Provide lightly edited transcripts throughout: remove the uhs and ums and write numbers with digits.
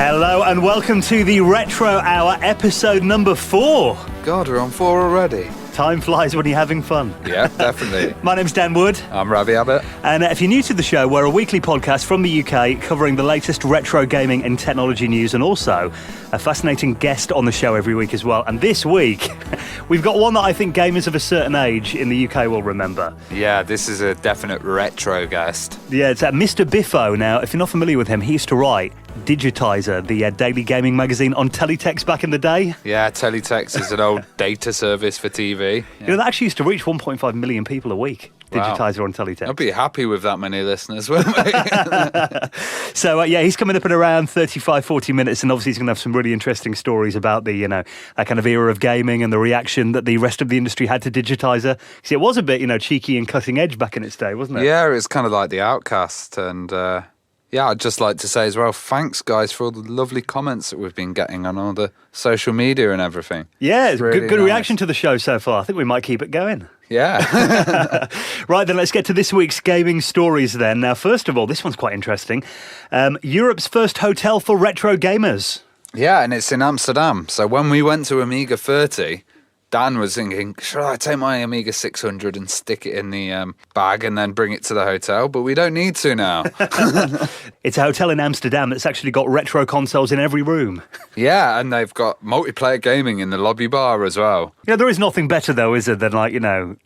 Hello and welcome to the Retro Hour, episode number 4. God, we're on 4 already. Time flies when you're having fun. Yeah, definitely. My name's Dan Wood. I'm Ravi Abbott. And if you're new to the show, we're a weekly podcast from the UK covering the latest retro gaming and technology news, and also a fascinating guest on the show every week as well. And this week, we've got one that I think gamers of a certain age in the UK will remember. Yeah, this is a definite retro guest. Yeah, it's Mr Biffo. Now, if you're not familiar with him, he used to write Digitiser, the daily gaming magazine on Teletext back in the day. Yeah, Teletext is an old data service for TV. Yeah. You know, that actually used to reach 1.5 million people a week. Digitiser on Teletext. I'd be happy with that many listeners, wouldn't we? So, he's coming up in around 35, 40 minutes, and obviously he's going to have some really interesting stories about the, that kind of era of gaming and the reaction that the rest of the industry had to Digitiser. See, it was a bit, cheeky and cutting edge back in its day, wasn't it? Yeah, it's kind of like the Outcast, and I'd just like to say as well, thanks guys for all the lovely comments that we've been getting on all the social media and everything. Yeah, it's really good nice. reaction to the show so far. I think we might keep it going. Yeah. Right, then let's get to this week's gaming stories then. Now, first of all, this one's quite interesting. Europe's first hotel for retro gamers. Yeah, and it's in Amsterdam. So when we went to Amiga 30, Dan was thinking, should I take my Amiga 600 and stick it in the bag and then bring it to the hotel? But we don't need to now. It's a hotel in Amsterdam that's actually got retro consoles in every room. Yeah, and they've got multiplayer gaming in the lobby bar as well. There is nothing better, though, is there, than,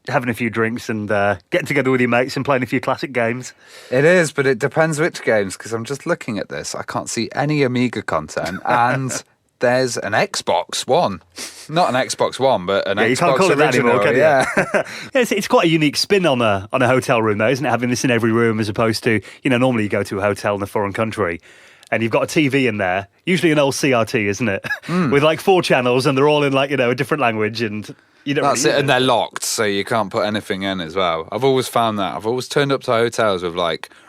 having a few drinks and getting together with your mates and playing a few classic games. It is, but it depends which games, because I'm just looking at this. I can't see any Amiga content, and there's an Xbox One. Not an Xbox One, but an Xbox you can't call it that anymore, can you? Yeah. It's quite a unique spin on a hotel room, though, isn't it? Having this in every room as opposed to, normally you go to a hotel in a foreign country and you've got a TV in there, usually an old CRT, isn't it? With 4 channels, and they're all in a different language, and you don't That's really it, and they're locked, so you can't put anything in as well. I've always found that. I've always turned up to hotels with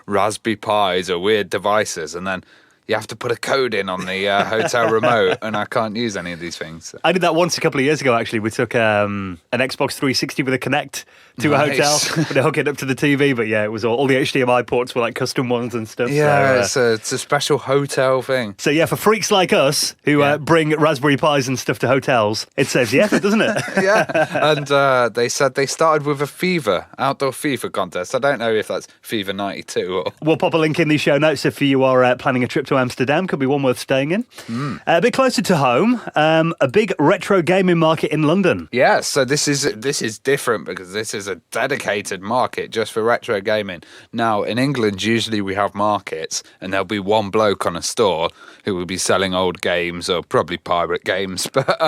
Raspberry Pis or weird devices, and then you have to put a code in on the hotel remote, and I can't use any of these things. I did that once a couple of years ago, actually. We took an Xbox 360 with a Kinect to a hotel, but they hook it up to the TV. But it was all the HDMI ports were custom ones and stuff. Yeah, so, it's a special hotel thing. So for freaks like us who bring Raspberry Pis and stuff to hotels, it saves the effort, doesn't it? Yeah, and they said they started with a outdoor FIFA contest. I don't know if that's FIFA 92 or... We'll pop a link in the show notes if you are planning a trip to Amsterdam. Could be one worth staying in. A bit closer to home, a big retro gaming market in London. Yeah, so this is different because this is a dedicated market just for retro gaming. Now, in England, usually we have markets and there'll be one bloke on a store who will be selling old games or probably pirate games, but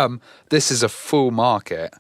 this is a full market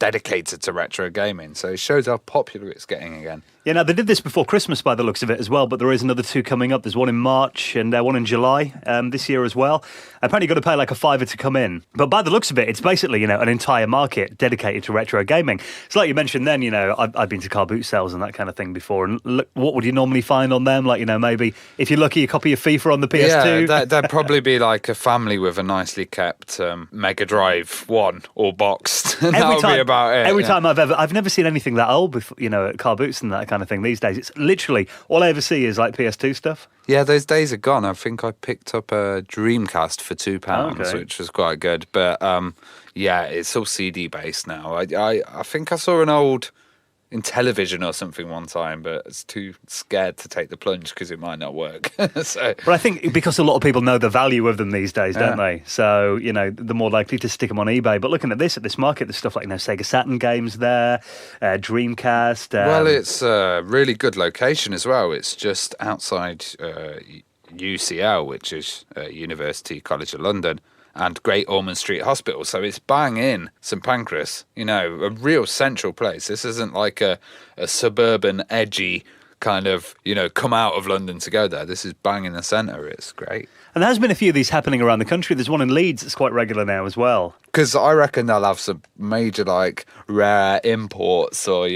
dedicated to retro gaming, so it shows how popular it's getting again. Yeah, now they did this before Christmas by the looks of it as well, but there is another 2 coming up. There's one in March and one in July this year as well. Apparently you've got to pay a $5 to come in. But by the looks of it, it's basically, an entire market dedicated to retro gaming. So like you mentioned then, I've been to car boot sales and that kind of thing before. And look, what would you normally find on them? Maybe if you're lucky, a copy of FIFA on the PS2. Yeah, there'd probably be a family with a nicely kept Mega Drive 1 all boxed. And that would be about it. Every time I've never seen anything that old before, at car boots and that kind of thing these days. It's literally, all I ever see is PS2 stuff. Yeah, those days are gone. I think I picked up a Dreamcast for £2, which was quite good. But it's all CD based now. I think I saw an old in television or something one time, but it's too scared to take the plunge because it might not work. But I think because a lot of people know the value of them these days, don't they? So, they're more likely to stick them on eBay. But looking at this market, there's stuff like, Sega Saturn games there, Dreamcast. Well, it's a really good location as well. It's just outside UCL, which is University College of London, and Great Ormond Street Hospital. So it's bang in St Pancras, a real central place. This isn't like a suburban, edgy kind of, come out of London to go there. This is bang in the centre. It's great. And there has been a few of these happening around the country. There's one in Leeds that's quite regular now as well. Because I reckon they'll have some major, rare imports or,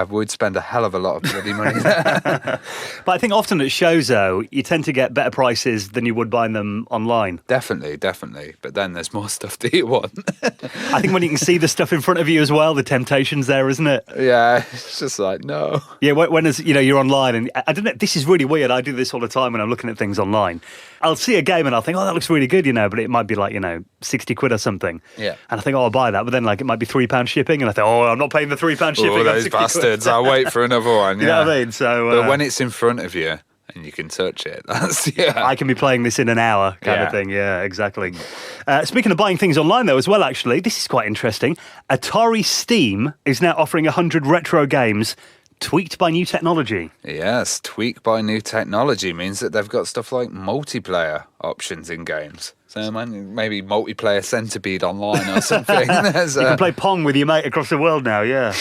we'd spend a hell of a lot of bloody money there. But I think often at shows, though, you tend to get better prices than you would buying them online. Definitely. But then there's more stuff that you want. I think when you can see the stuff in front of you as well, the temptation's there, isn't it? Yeah, it's just no. Yeah, when there's you're online and I don't know, this is really weird. I do this all the time when I'm looking at things online. I'll see a game and I'll think, oh, that looks really good, but it might be like, 60 quid or something. Yeah. And I think, oh, I'll buy that. But then like it might be £3 shipping. And I think, oh, I'm not paying the £3 shipping. Oh, those bastards. I'll wait for another one. Yeah. You know what I mean? So, but when it's in front of you and you can touch it, that's, I can be playing this in an hour kind of thing. Yeah, exactly. Speaking of buying things online, though, as well, actually, this is quite interesting. Atari Steam is now offering 100 retro games tweaked by new technology. Yes, tweaked by new technology means that they've got stuff like multiplayer options in games. So maybe multiplayer Centipede online or something. You can play Pong with your mate across the world now, yeah.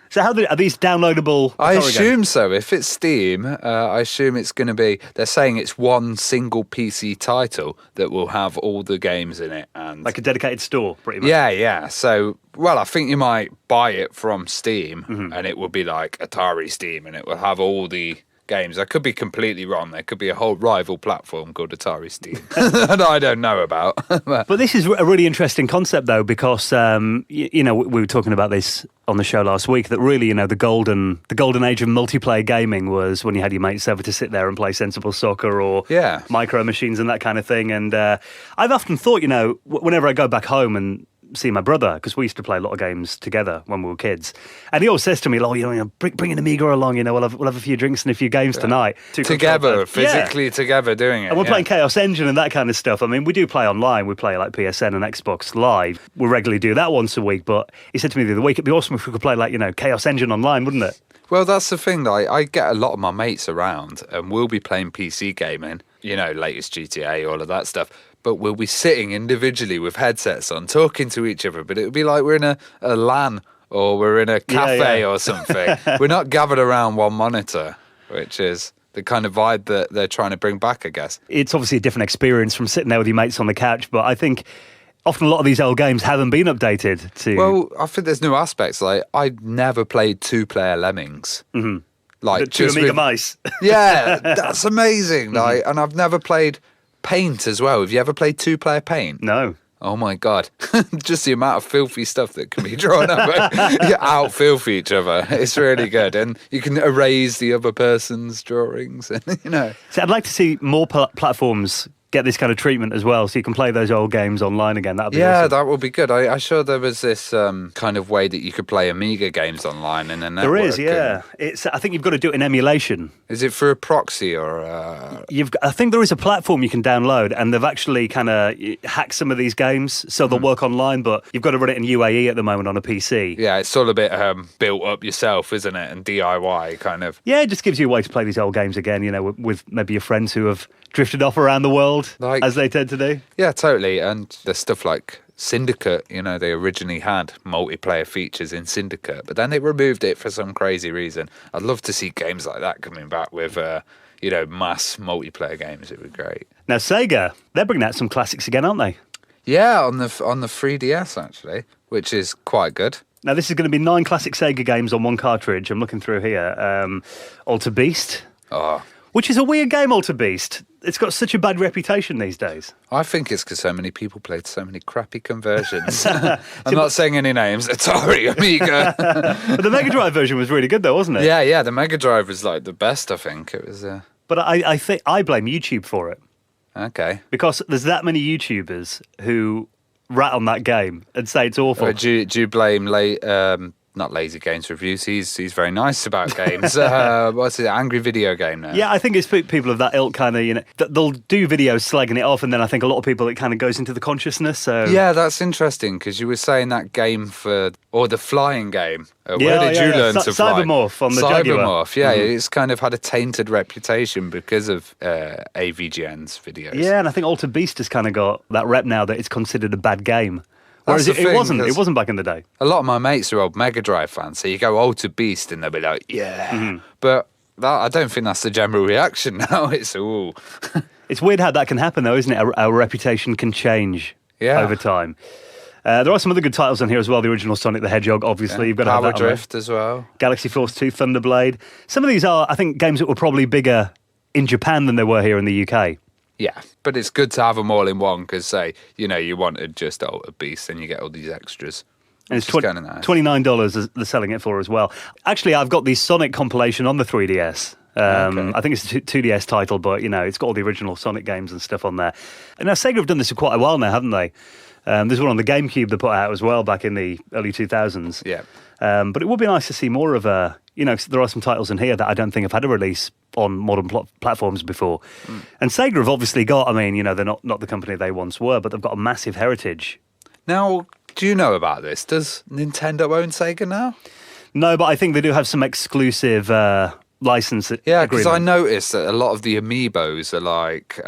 So are these downloadable? I assume so. If it's Steam, I assume it's going to be, they're saying it's one single PC title that will have all the games in it. And like a dedicated store, pretty much. Yeah. So, I think you might buy it from Steam and it will be like Atari Steam and it will have all the games. I could be completely wrong. There could be a whole rival platform called Atari Steam that I don't know about. But this is a really interesting concept, though, because we were talking about this on the show last week. That really, the golden age of multiplayer gaming was when you had your mates over to sit there and play sensible soccer or micro machines and that kind of thing. And I've often thought, whenever I go back home and see my brother, because we used to play a lot of games together when we were kids, and he always says to me, bring an Amiga along, we'll have a few drinks and a few games tonight. Together, physically together doing it. And we're playing Chaos Engine and that kind of stuff. I mean, we do play online. We play like PSN and Xbox Live. We regularly do that once a week, but he said to me the other week, it'd be awesome if we could play Chaos Engine online, wouldn't it? Well, that's the thing. I get a lot of my mates around and we'll be playing PC gaming, latest GTA, all of that stuff. But we'll be sitting individually with headsets on, talking to each other. But it would be like we're in a LAN or we're in a cafe or something. We're not gathered around one monitor, which is the kind of vibe that they're trying to bring back, I guess. It's obviously a different experience from sitting there with your mates on the couch, but I think often a lot of these old games haven't been updated to... Well, I think there's new aspects. Like, I never played two-player Lemmings. Mm-hmm. Like two Amiga mice. Yeah, that's amazing. Like, and I've never played Paint as well. Have you ever played two-player Paint? No. Oh my God. Just the amount of filthy stuff that can be drawn up. You out-filthy each other. It's really good. And you can erase the other person's drawings. And, So I'd like to see more platforms get this kind of treatment as well, so you can play those old games online again. That'd be awesome. That would be good. I sure there was this kind of way that you could play Amiga games online in a network. There is, yeah. I think you've got to do it in emulation. Is it for a proxy or? I think there is a platform you can download, and they've actually kind of hacked some of these games, so they'll work online. But you've got to run it in UAE at the moment on a PC. Yeah, it's all a bit built up yourself, isn't it? And DIY kind of. Yeah, it just gives you a way to play these old games again. With maybe your friends who have drifted off around the world, as they tend to do. Yeah, totally. And there's stuff like Syndicate, they originally had multiplayer features in Syndicate, but then they removed it for some crazy reason. I'd love to see games like that coming back with, mass multiplayer games. It would be great. Now, Sega, they're bringing out some classics again, aren't they? Yeah, on the 3DS, actually, which is quite good. Now, this is going to be 9 classic Sega games on one cartridge. I'm looking through here. Alter Beast. Oh. Which is a weird game, Alter Beast. It's got such a bad reputation these days. I think it's because so many people played so many crappy conversions. I'm not saying any names. Atari, Amiga. But the Mega Drive version was really good, though, wasn't it? Yeah. The Mega Drive was like the best, I think. It was. But I think I blame YouTube for it. Okay. Because there's that many YouTubers who rat on that game and say it's awful. Do you blame not Lazy Games Reviews? He's very nice about games. What's it? Angry Video Game now. Yeah, I think it's people of that ilk kind of, they'll do videos slagging it off, and then I think a lot of people, it kind of goes into the consciousness. So yeah, that's interesting, because you were saying that game or the flying game. Where did you learn to fly? Cybermorph on the Jaguar. Cybermorph, yeah. It's kind of had a tainted reputation because of AVGN's videos. Yeah, and I think Alter Beast has kind of got that rep now that it's considered a bad game. Whereas it wasn't back in the day. A lot of my mates are old Mega Drive fans, so you go Alter Beast and they'll be like, yeah. Mm-hmm. But I don't think that's the general reaction now. It's all... It's weird how that can happen, though, isn't it? Our reputation can change over time. There are some other good titles on here as well. The original Sonic the Hedgehog, obviously. Yeah. You've got to have that Power Drift as well. Galaxy Force 2, Thunderblade. Some of these are, I think, games that were probably bigger in Japan than they were here in the UK. Yeah, but it's good to have them all in one because, say, you wanted just Alter Beast and you get all these extras. And it's Which is kinda nice. $29 they're selling it for as well. Actually, I've got the Sonic compilation on the 3DS. Okay. I think it's a 2DS title, but it's got all the original Sonic games and stuff on there. And now Sega have done this for quite a while now, haven't they? There's one on the GameCube they put out as well back in the early 2000s. Yeah. But it would be nice to see more of there are some titles in here that I don't think have had a release on modern platforms before. And Sega have obviously got, they're not the company they once were, but they've got a massive heritage. Now, do you know about this? Does Nintendo own Sega now? No, but I think they do have some exclusive license Yeah, because I agreement. noticed that a lot of the amiibos are like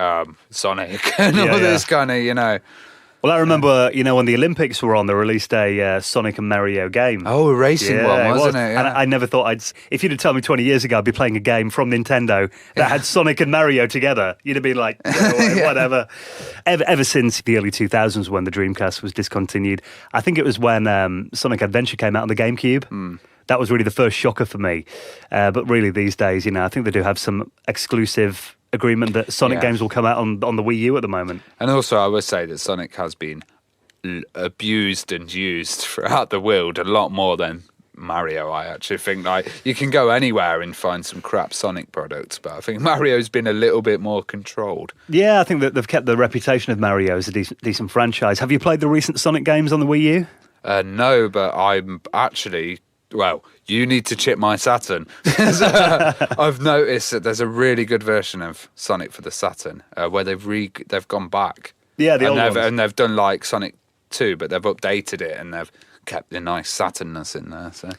Sonic and all this kind of, Well, I remember, when the Olympics were on, they released a Sonic and Mario game. Oh, a racing one, it wasn't it? And Yeah. I never thought if you'd have told me 20 years ago I'd be playing a game from Nintendo that had Sonic and Mario together, you'd have been like, whatever. Ever since the early 2000s when the Dreamcast was discontinued, I think it was when Sonic Adventure came out on the GameCube. That was really the first shocker for me. But really these days, I think they do have some exclusive agreement that Sonic games will come out on the Wii U at the moment. And also, I would say that Sonic has been abused and used throughout the world a lot more than Mario. I actually think you can go anywhere and find some crap Sonic products, but I think Mario's been a little bit more controlled. Yeah, I think that they've kept the reputation of Mario as a decent franchise. Have you played the recent Sonic games on the Wii U? No, but I'm actually... Well, you need to chip my Saturn. I've noticed that there's a really good version of Sonic for the Saturn where they've gone back. Yeah, the old ones. And they've done like Sonic 2, but they've updated it and they've kept the nice Saturnness in there. So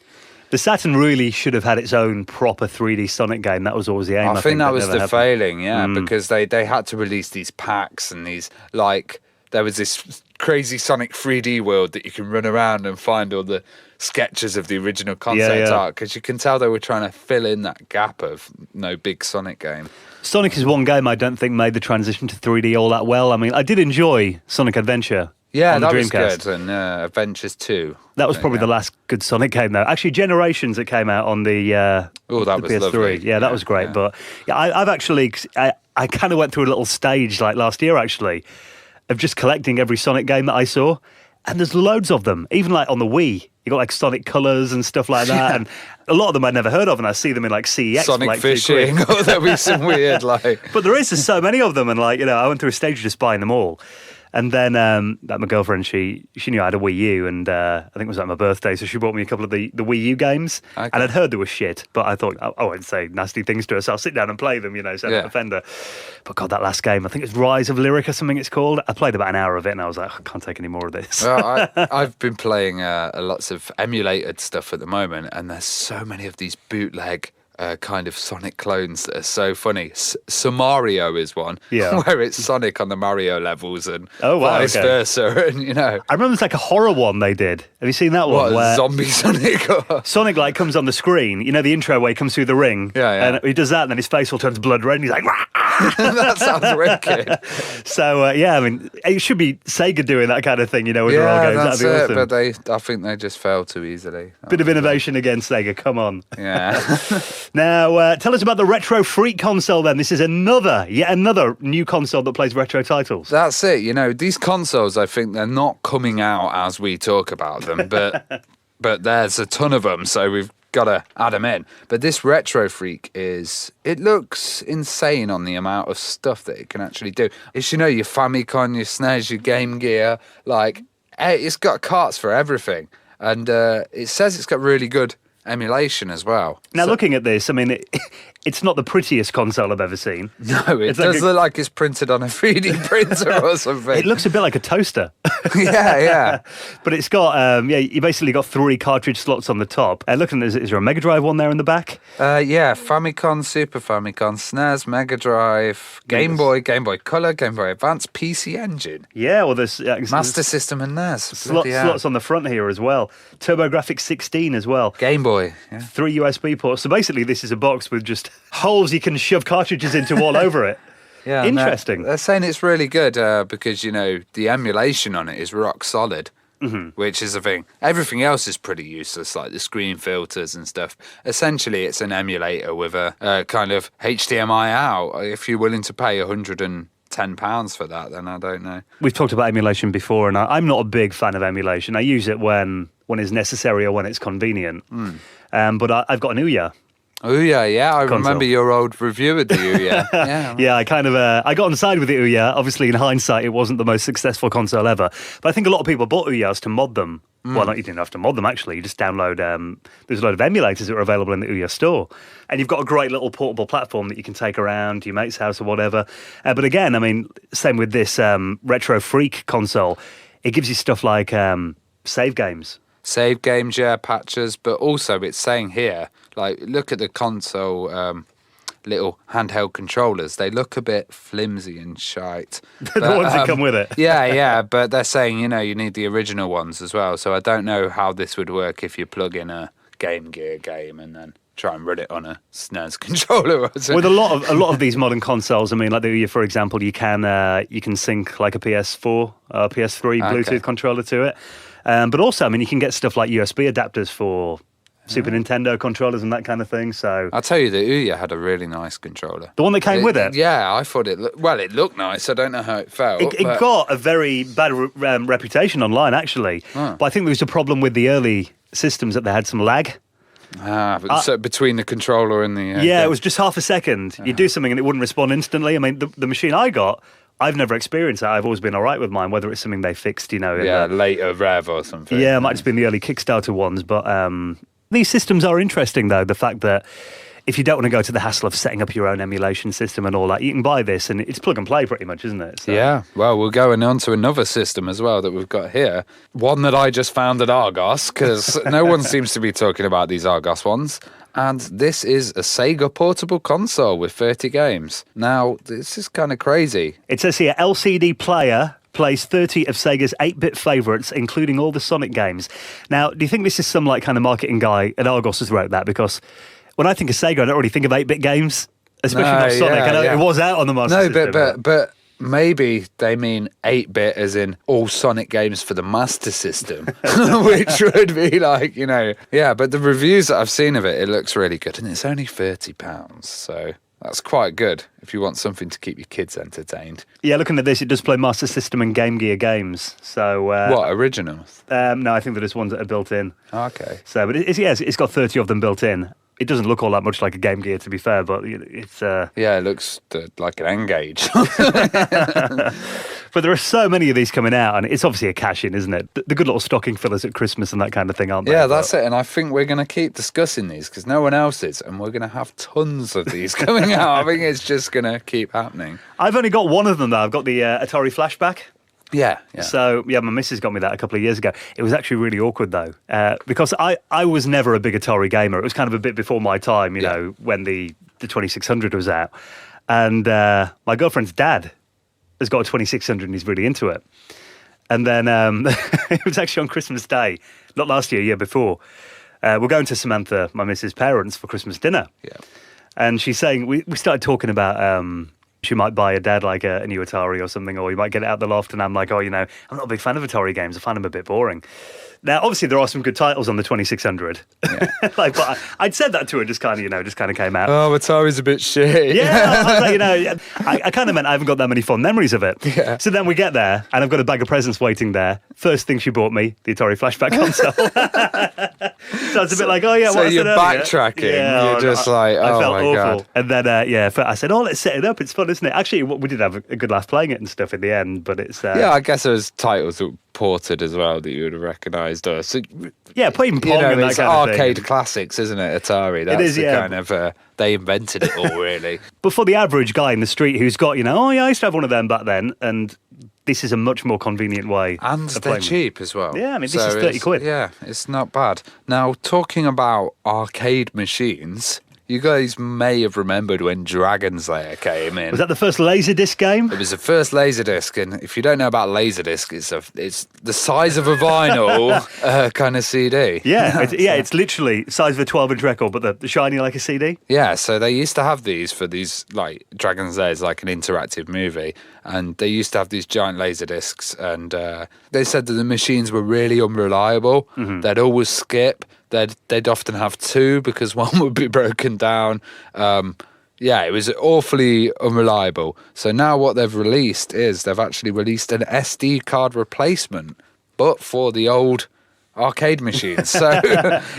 The Saturn really should have had its own proper 3D Sonic game. That was always the aim. I think that was never the happened. failing, because they had to release these packs and these there was this crazy Sonic 3D world that you can run around and find all the sketches of the original concept art, because you can tell they were trying to fill in that gap of no big Sonic game. Sonic is one game I don't think made the transition to 3D all that well. I did enjoy Sonic Adventure. Yeah, on the that was Dreamcast. good. And Adventures 2. That was probably the last good Sonic game, though. Actually, Generations that came out on the that the was PS3. lovely. Yeah, that was great. Yeah. But I've actually I kind of went through a little stage like last year actually of just collecting every Sonic game that I saw, and there's loads of them. Even like on the Wii, you got like Sonic Colors and stuff like that, and a lot of them I'd never heard of, and I see them in like CEX. Sonic for like Fishing. £2. Oh, there'll be some weird But there is just so many of them, and I went through a stage of just buying them all. And then my girlfriend, she knew I had a Wii U, and I think it was like my birthday, so she bought me a couple of the Wii U games. Okay. And I'd heard they were shit, but I thought, I won't say nasty things to her, so I'll sit down and play them, so I'm not offender. But God, that last game, I think it's Rise of Lyric or something it's called. I played about an hour of it, and I was like, I can't take any more of this. Well, I've been playing lots of emulated stuff at the moment, and there's so many of these bootleg kind of Sonic clones that are so funny. Mario is one, where it's Sonic on the Mario levels and vice versa, and I remember there's like a horror one they did. Have you seen that one? What, where Zombie Sonic? Sonic comes on the screen, the intro where he comes through the ring, and he does that, and then his face all turns blood red, and he's like, "Rah!" That sounds wicked. So it should be Sega doing that kind of thing, with their old games. That's That'd be awesome. But I think they just fail too easily. Bit of innovation again, Sega. Come on. Yeah. Now, tell us about the Retro Freak console. Then this is yet another new console that plays retro titles. That's it. These consoles, I think they're not coming out as we talk about them, but there's a ton of them, so we've got to add them in. But this Retro Freak it looks insane on the amount of stuff that it can actually do. It's, your Famicom, your SNES, your Game Gear, it's got carts for everything. And it says it's got really good emulation as well. Now, looking at this, it's not the prettiest console I've ever seen. No, it does look like it's printed on a 3D printer or something. It looks a bit like a toaster. Yeah. But it's got, you basically got 3 cartridge slots on the top. Looking at is there a Mega Drive one there in the back? Yeah, Famicom, Super Famicom, SNES, Mega Drive, Game Boy, Game Boy Color, Game Boy Advance, PC Engine. Yeah, well, there's... Master System and NES. Slots on the front here as well. TurboGrafx 16 as well. Game Boy, yeah. 3 USB ports. So basically, this is a box with just holes you can shove cartridges into all over it. Yeah, interesting. They're saying it's really good because, the emulation on it is rock solid, which is a thing. Everything else is pretty useless, like the screen filters and stuff. Essentially, it's an emulator with a kind of HDMI out. If you're willing to pay $120 £10 for that, then I don't know. We've talked about emulation before, and I'm not a big fan of emulation. I use it when it's necessary or when it's convenient. But I've got an Ouya. Ouya, yeah, I console. remember your old review of the Ouya. Yeah, Yeah, I got on side with the Ouya. Obviously, in hindsight, it wasn't the most successful console ever. But I think a lot of people bought Ouyas to mod them. Well, you didn't have to mod them, actually. You just download, there's a load of emulators that are available in the Ouya store. And you've got a great little portable platform that you can take around to your mate's house or whatever. But again, I mean, same with this Retro Freak console. It gives you stuff like save games. Save games, yeah, patches, but also it's saying here, like, look at the console little handheld controllers. They look a bit flimsy and shite. The ones that come with it. Yeah, but they're saying, you need the original ones as well. So I don't know how this would work if you plug in a Game Gear game and then try and run it on a SNES controller. With a lot of these modern consoles, I mean, like the Ouya, for example, you can sync like a PS4, PS3 Bluetooth controller to it. But also, I mean, you can get stuff like USB adapters for Super Nintendo controllers and that kind of thing. So I'll tell you, the Ouya had a really nice controller. The one that came with it? Yeah, I thought it looked nice. I don't know how it felt. It got a very bad reputation online, actually. But I think there was a problem with the early systems that they had some lag. So between the controller and the... it was just half a second. You'd do something and it wouldn't respond instantly. I mean, the machine I got, I've never experienced that. I've always been all right with mine, whether it's something they fixed, later rev or something. Yeah, it might have just been the early Kickstarter ones. But these systems are interesting, though. The fact that if you don't want to go to the hassle of setting up your own emulation system and all that, you can buy this and it's plug and play pretty much, isn't it? So. Yeah, well, we're going on to another system as well that we've got here. One that I just found at Argos, because no one seems to be talking about these Argos ones. And this is a Sega portable console with 30 games. Now, this is kind of crazy. It says here, LCD player plays 30 of Sega's 8-bit favourites, including all the Sonic games. Now, do you think this is some like kind of marketing guy at Argos has wrote that? Because when I think of Sega, I don't really think of 8-bit games, especially not Sonic. I know it was out on the Master System. No, but maybe they mean 8-bit as in all Sonic games for the Master System, which would be like, yeah, but the reviews that I've seen of it looks really good, and it's only £30, so that's quite good if you want something to keep your kids entertained. Yeah, looking at this, it does play Master System and Game Gear games. So what, originals? No, I think they're just ones that are built in. Okay. So, but it's got 30 of them built in. It doesn't look all that much like a Game Gear, to be fair, but it's... Yeah, it looks like an N-Gage. But there are so many of these coming out, and it's obviously a cash-in, isn't it? The good little stocking fillers at Christmas and that kind of thing, aren't they? Yeah, that's it, and I think we're going to keep discussing these, because no one else is, and we're going to have tons of these coming out. I think it's just going to keep happening. I've only got one of them, though. I've got the Atari Flashback. Yeah. So, my missus got me that a couple of years ago. It was actually really awkward, though, because I was never a big Atari gamer. It was kind of a bit before my time, you know, when the 2600 was out. And my girlfriend's dad has got a 2600 and he's really into it. And then it was actually on Christmas Day, not last year, year before. We're going to Samantha, my missus' parents, for Christmas dinner. Yeah. And she's saying, we started talking about... she might buy her dad like a new Atari or something, or you might get it out the loft, and I'm like, I'm not a big fan of Atari games. I find them a bit boring. Now, obviously, there are some good titles on the 2600. Yeah. But I'd said that to her, just kind of came out. Oh, Atari's a bit shit. Yeah, I was like, I kind of meant I haven't got that many fond memories of it. Yeah. So then we get there, and I've got a bag of presents waiting there. First thing she bought me, the Atari Flashback console. So it's a bit like, so you're backtracking. Yeah, you're just like, I felt my awful. God. And then, I said, let's set it up. It's fun, isn't it? Actually, we did have a good laugh playing it and stuff in the end, but it's... yeah, I guess there's titles that were ported as well that you would have recognised. So, yeah, playing Pong and that it's kind of thing. arcade classics, isn't it, Atari? That's It is, yeah. kind of... they invented it all, really. But for the average guy in the street who's got, I used to have one of them back then, and this is a much more convenient way and of they're playing cheap as well. Yeah, I mean, this is 30 quid. Yeah, it's not bad. Now, talking about arcade machines... You guys may have remembered when Dragon's Lair came in. Was that the first Laserdisc game? It was the first Laserdisc, and if you don't know about Laserdisc, it's the size of a vinyl kind of CD. Yeah, it's literally size of a 12-inch record, but the shiny like a CD. Yeah, so they used to have these for these, like, Dragon's Lair is like an interactive movie, and they used to have these giant Laserdiscs, and they said that the machines were really unreliable. Mm-hmm. They'd always skip. They'd often have two because one would be broken down. Yeah, it was awfully unreliable. So now what they've released is they've actually released an SD card replacement, but for the old arcade machines. So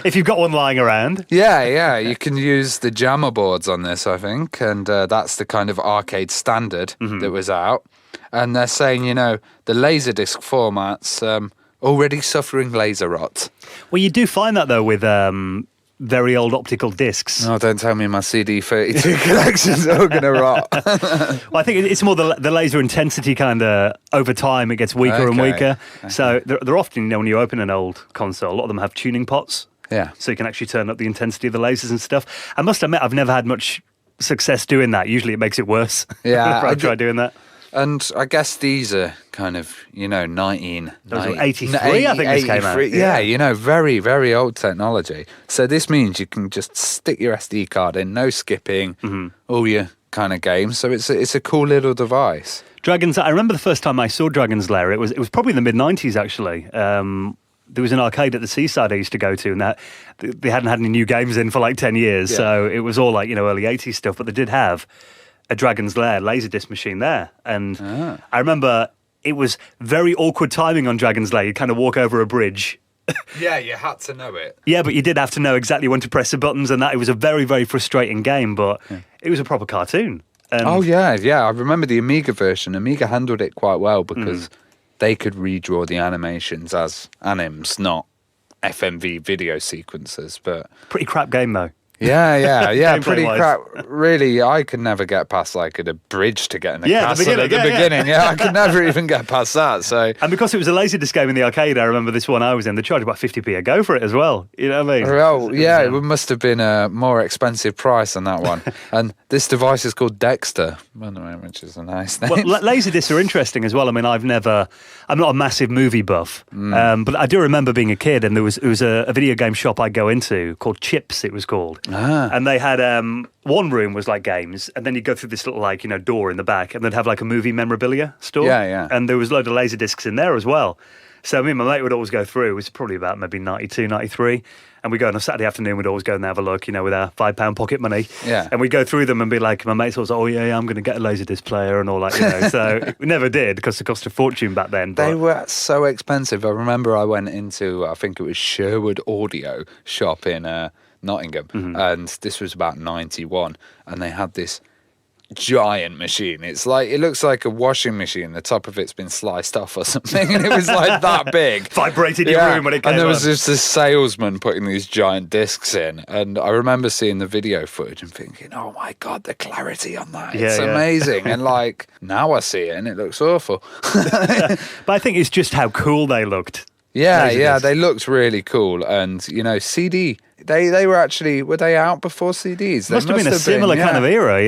If you've got one lying around. yeah, you can use the jammer boards on this, I think, and that's the kind of arcade standard that was out. And they're saying, the Laserdisc format's already suffering laser rot. Well, you do find that, though, with very old optical discs. Oh, don't tell me my CD32 collection's all going to rot. Well, I think it's more the laser intensity kind of, over time, it gets weaker and weaker. So they're often, when you open an old console, a lot of them have tuning pots. Yeah. So you can actually turn up the intensity of the lasers and stuff. I must admit, I've never had much success doing that. Usually it makes it worse. Yeah. I try doing that. And I guess these are kind of, 19... Those were 83, I think this came out. Yeah, very, very old technology. So this means you can just stick your SD card in, no skipping, all your kind of games. So it's a cool little device. I remember the first time I saw Dragon's Lair, it was probably in the mid-90s, actually. There was an arcade at the seaside I used to go to, and they hadn't had any new games in for like 10 years. Yeah. So it was all like, early 80s stuff, but they did have a Dragon's Lair Laserdisc machine there. And I remember it was very awkward timing on Dragon's Lair. You'd kind of walk over a bridge. Yeah, you had to know it. Yeah, but you did have to know exactly when to press the buttons, and that it was a very, very frustrating game, but it was a proper cartoon. And I remember the Amiga version. Amiga handled it quite well because they could redraw the animations as anims, not FMV video sequences. But pretty crap game, though. Yeah, pretty crap. Really, I could never get past a bridge to get in a castle at the beginning. Yeah, I could never even get past that. So, and because it was a Laserdisc game in the arcade, I remember this one I was in. They charged about 50p a go for it as well. You know what I mean? Well, yeah, it must have been a more expensive price on that one. And this device is called Dexter, by the way, which is a nice name. Well, Laserdiscs are interesting as well. I mean, I'm not a massive movie buff, but I do remember being a kid, and there was a video game shop I'd go into called Chips. It was called. And they had one room was like games, and then you go through this little door in the back, and they'd have like a movie memorabilia store. Yeah. And there was a load of laser discs in there as well. So me and my mate would always go through. It was probably about maybe 92, 93. And we'd go on a Saturday afternoon, we'd always go and have a look, with our £5 pocket money. Yeah. And we'd go through them and be like, my mates always like, oh yeah, I'm going to get a Laserdisc player and all that, So we never did because it cost a fortune back then. They were so expensive. I remember I went into, I think it was Sherwood Audio shop in Nottingham, and this was about 91, and they had this giant machine. It looks like a washing machine. The top of it's been sliced off or something, and it was like that big. Vibrated your room when it came And there on. was just this salesman putting these giant discs in, and I remember seeing the video footage and thinking, oh my God, the clarity on that. It's amazing. And now I see it and it looks awful. But I think it's just how cool they looked. Yeah, they looked really cool. And, CD... They were they out before CDs? Must have been a similar kind of era,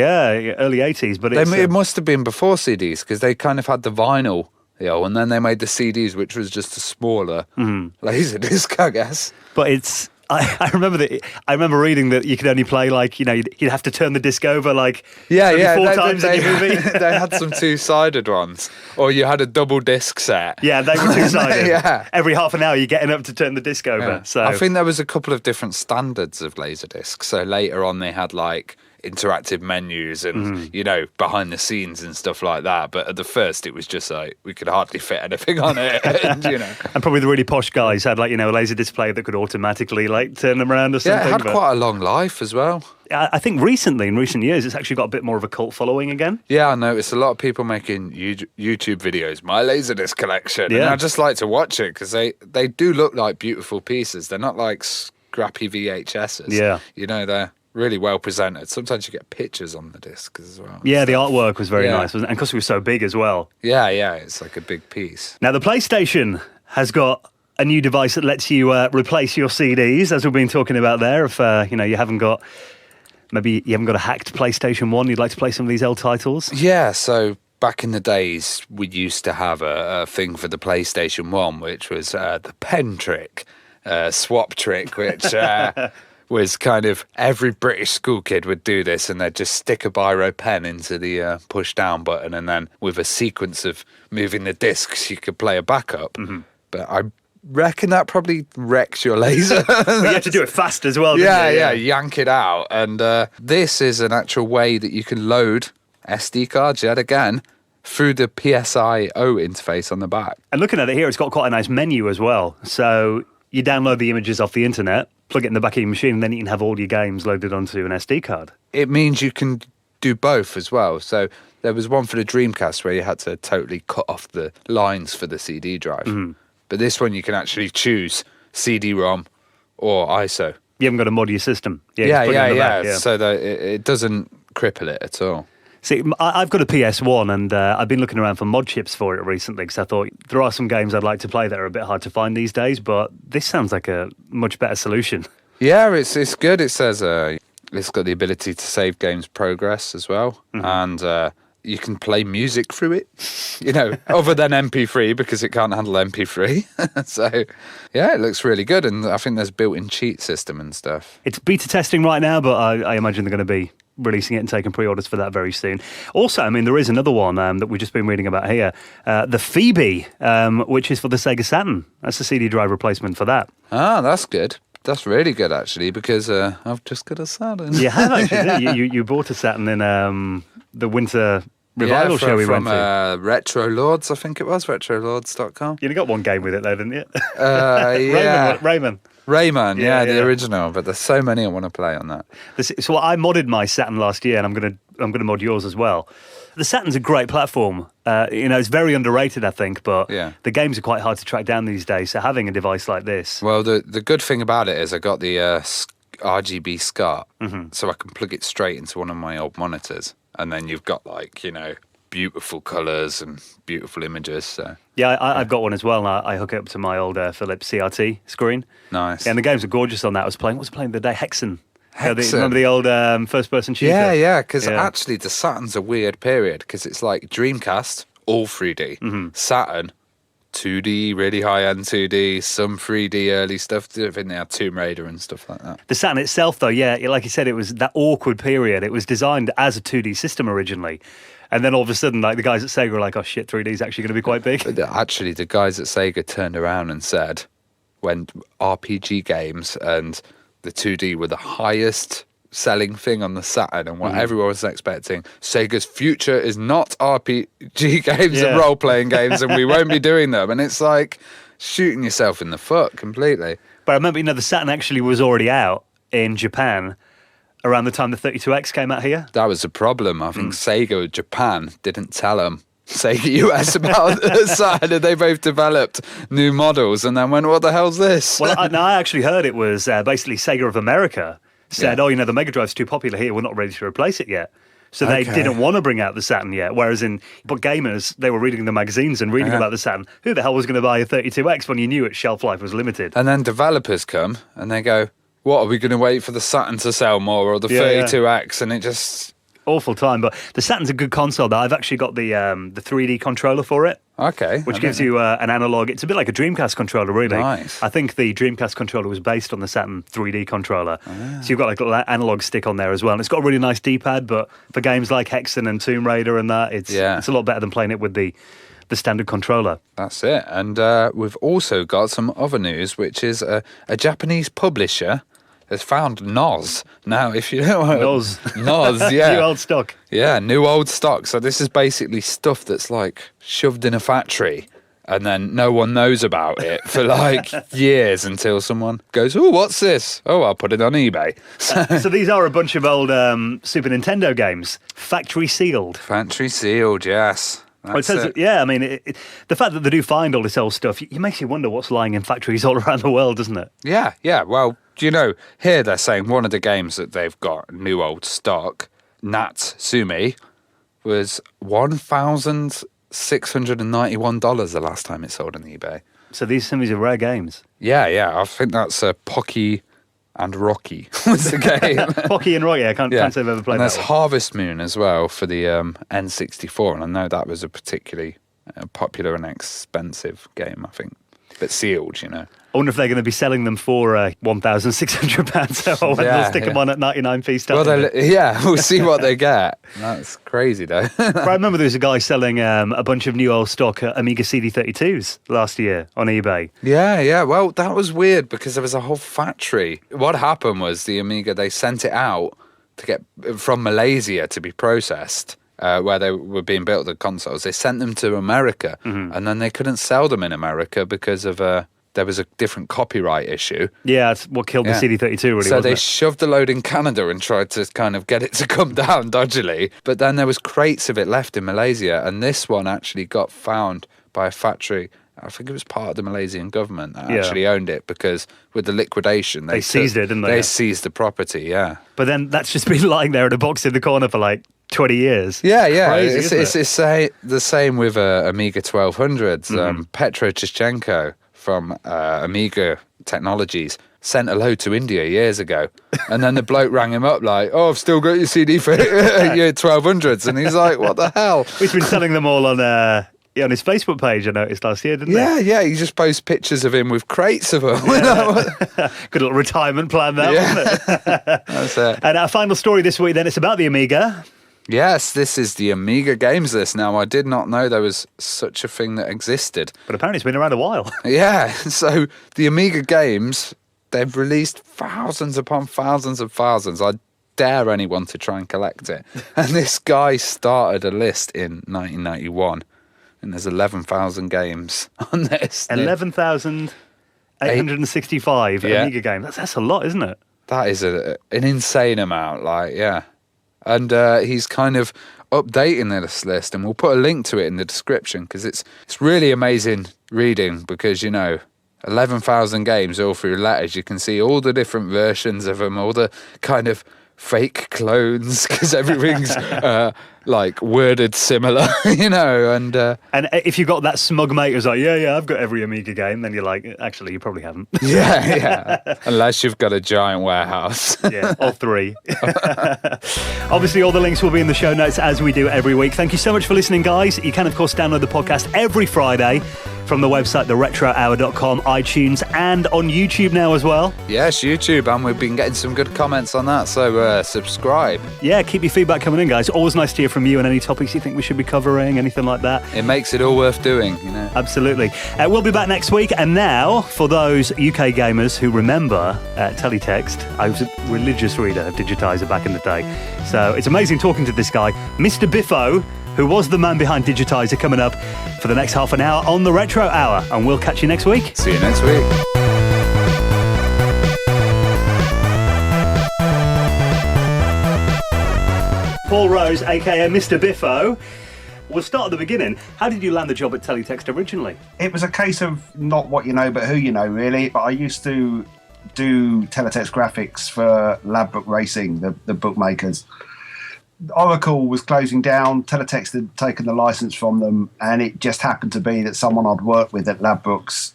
early 80s. But it must have been before CDs because they kind of had the vinyl, and then they made the CDs, which was just a smaller Laserdisc, I guess. But it's... I remember reading that you could only play you'd have to turn the disc over four times in your movie. They had some two-sided ones, or you had a double disc set. Yeah, they were two-sided. Every half an hour you're getting up to turn the disc over. Yeah. So I think there was a couple of different standards of Laserdiscs. So later on they had interactive menus and behind the scenes and stuff like that, but at the first it was just we could hardly fit anything on it. And probably the really posh guys had a laser display that could automatically turn them around or something. Yeah, it had quite a long life as well. I think in recent years it's actually got a bit more of a cult following again. Yeah, I noticed a lot of people making YouTube videos, my Laserdisc collection, and I just like to watch it because they do look like beautiful pieces. They're not like scrappy VHSs. Yeah. They're really well presented. Sometimes you get pictures on the disc as well. Yeah, the artwork was very nice, wasn't it? And because it was so big as well. Yeah, it's like a big piece. Now, the PlayStation has got a new device that lets you replace your CDs, as we've been talking about there. If you haven't got a hacked PlayStation 1, you'd like to play some of these old titles. Yeah, so back in the days, we used to have a thing for the PlayStation 1, which was the pen trick, swap trick, which... was kind of every British school kid would do this, and they'd just stick a biro pen into the push down button, and then with a sequence of moving the discs you could play a backup. But I reckon that probably wrecks your laser. But you had to do it fast as well, didn't you? Yeah, yank it out. And this is an actual way that you can load SD cards, yet again, through the PSIO interface on the back. And looking at it here, it's got quite a nice menu as well. So you download the images off the internet, plug it in the back of your machine, and then you can have all your games loaded onto an SD card. It means you can do both as well. So there was one for the Dreamcast where you had to totally cut off the lines for the CD drive. But this one you can actually choose CD-ROM or ISO. You haven't got to mod your system. Yeah. So that it doesn't cripple it at all. See, I've got a PS1 and I've been looking around for mod chips for it recently because I thought there are some games I'd like to play that are a bit hard to find these days, but this sounds like a much better solution. Yeah, it's good. It says it's got the ability to save games progress as well, and you can play music through it, other than MP3 because it can't handle MP3. So, yeah, it looks really good, and I think there's built-in cheat system and stuff. It's beta testing right now, but I imagine they're going to be releasing it and taking pre-orders for that very soon. Also, I mean, there is another one that we've just been reading about here, the Phoebe, which is for the Sega Saturn. That's the CD drive replacement for that. Ah, that's good. That's really good, actually, because I've just got a Saturn. You have, actually. You bought a Saturn in the winter revival show we went to. Retro Lords, I think it was, retrolords.com. You only got one game with it, though, didn't you? Yeah. Rayman, yeah, the original, but there's so many I want to play on that. So I modded my Saturn last year, and I'm gonna mod yours as well. The Saturn's a great platform. It's very underrated, I think, but the games are quite hard to track down these days. So having a device like this, well, the good thing about it is I got the RGB SCART, so I can plug it straight into one of my old monitors, and then you've got beautiful colours and beautiful images. So. Yeah, I've got one as well. And I hook it up to my old Philips CRT screen. Nice. Yeah, and the games are gorgeous on that. I was playing the other day? Hexen. Remember the old first-person shooter? Yeah, because actually the Saturn's a weird period, because it's like Dreamcast, all 3D. Saturn, 2D, really high-end 2D, some 3D early stuff. I think they had Tomb Raider and stuff like that. The Saturn itself, though, like you said, it was that awkward period. It was designed as a 2D system originally. And then all of a sudden, the guys at Sega were like, oh shit, 3D is actually going to be quite big. Actually, the guys at Sega turned around and said, when RPG games and the 2D were the highest selling thing on the Saturn and what everyone was expecting, Sega's future is not RPG games and role-playing games, and we won't be doing them. And it's like shooting yourself in the foot completely. But I remember, the Saturn actually was already out in Japan around the time the 32X came out here. That was a problem. I think Sega Japan didn't tell them Sega US about the Saturn, and they both developed new models and then went, what the hell's this? Well, I actually heard it was basically Sega of America said, the Mega Drive's too popular here, we're not ready to replace it yet. So they didn't want to bring out the Saturn yet, whereas but gamers, they were reading the magazines and reading about the Saturn. Who the hell was going to buy a 32X when you knew its shelf life was limited? And then developers come and they go, what, are we going to wait for the Saturn to sell more or the 32X? And it just... Awful time, but the Saturn's a good console, though. I've actually got the 3D controller for it. Okay. Which gives you an analog. It's a bit like a Dreamcast controller, really. Nice. I think the Dreamcast controller was based on the Saturn 3D controller. So you've got a little analog stick on there as well. And it's got a really nice D-pad, but for games like Hexen and Tomb Raider and that, it's a lot better than playing it with the standard controller. That's it. And we've also got some other news, which is a Japanese publisher has found NOS. Now, if you don't want NOS, yeah. New old stock. Yeah, new old stock. So this is basically stuff that's shoved in a factory and then no one knows about it for years until someone goes, oh, what's this? Oh, I'll put it on eBay. So these are a bunch of old Super Nintendo games, factory sealed. Factory sealed, yes. Well, it says, the fact that they do find all this old stuff, it makes you wonder what's lying in factories all around the world, doesn't it? Yeah. Well, here they're saying one of the games that they've got new old stock, Natsumi, was $1,691 the last time it sold on eBay. So these are rare games. Yeah. I think that's Pocky and Rocky was the game. Pocky and Rocky, I can't say I've ever played that. And there's Harvest Moon as well for the N64, and I know that was a particularly popular and expensive game, I think. but sealed, you know. I wonder if they're going to be selling them for £1,600 or when they'll stick them on at 99p starting. Well, we'll see what they get. That's crazy, though. But I remember there was a guy selling a bunch of new old stock Amiga CD32s last year on eBay. Yeah. Well, that was weird because there was a whole factory. What happened was the Amiga, they sent it out to get from Malaysia to be processed. Where they were being built, the consoles. They sent them to America, and then they couldn't sell them in America because of there was a different copyright issue. Yeah, that's what killed the CD32, really, so wasn't they it? shoved a load in Canada and tried to kind of get it to come down dodgily. But then there was crates of it left in Malaysia, and this one actually got found by a factory. I think it was part of the Malaysian government that actually owned it, because with the liquidation... They seized it, didn't they? They seized the property, yeah. But then that's just been lying there in a box in the corner for like 20 years. Yeah. Crazy, it's the same with Amiga 1200s. Petro Chischenko from Amiga Technologies sent a load to India years ago, and then the bloke rang him up like, "Oh, I've still got your CD for your 1200s," and he's like, "What the hell?" He's been selling them all on his Facebook page, I noticed last year, didn't he? Yeah, he just posts pictures of him with crates of them. Good little retirement plan there, wasn't it? That's it. And our final story this week then, it's about the Amiga. Yes, this is the Amiga Games list. Now, I did not know there was such a thing that existed. But apparently it's been around a while. Yeah, so the Amiga Games, they've released thousands upon thousands of thousands. I dare anyone to try and collect it. And this guy started a list in 1991, and there's 11,000 games on this. 11,865 Amiga games. That's a lot, isn't it? That is an insane amount, And he's kind of updating this list, and we'll put a link to it in the description, because it's really amazing reading, because, 11,000 games all through letters. You can see all the different versions of them, all the kind of fake clones, because everything's worded similar, and if you've got that smug mate who's like, yeah, I've got every Amiga game, then you're like, actually, you probably haven't. Yeah. Unless you've got a giant warehouse. Yeah, or 3. Obviously, all the links will be in the show notes, as we do every week. Thank you so much for listening, guys. You can, of course, download the podcast every Friday from the website, theretrohour.com, iTunes, and on YouTube now as well. Yes, YouTube, and we've been getting some good comments on that, so subscribe. Yeah, keep your feedback coming in, guys. Always nice to hear from you and any topics you think we should be covering, anything like that. It makes it all worth doing, Absolutely. We'll be back next week, and now, for those UK gamers who remember Teletext, I was a religious reader of Digitiser back in the day, so it's amazing talking to this guy, Mr Biffo, who was the man behind Digitiser, coming up for the next half an hour on the Retro Hour, and we'll catch you next week. See you next week. Paul Rose, aka Mr Biffo. We'll start at the beginning. How did you land the job at Teletext originally? It was a case of not what you know, but who you know, really. But I used to do Teletext graphics for Ladbook Racing, the bookmakers. Oracle was closing down, Teletext had taken the license from them, and it just happened to be that someone I'd worked with at Ladbooks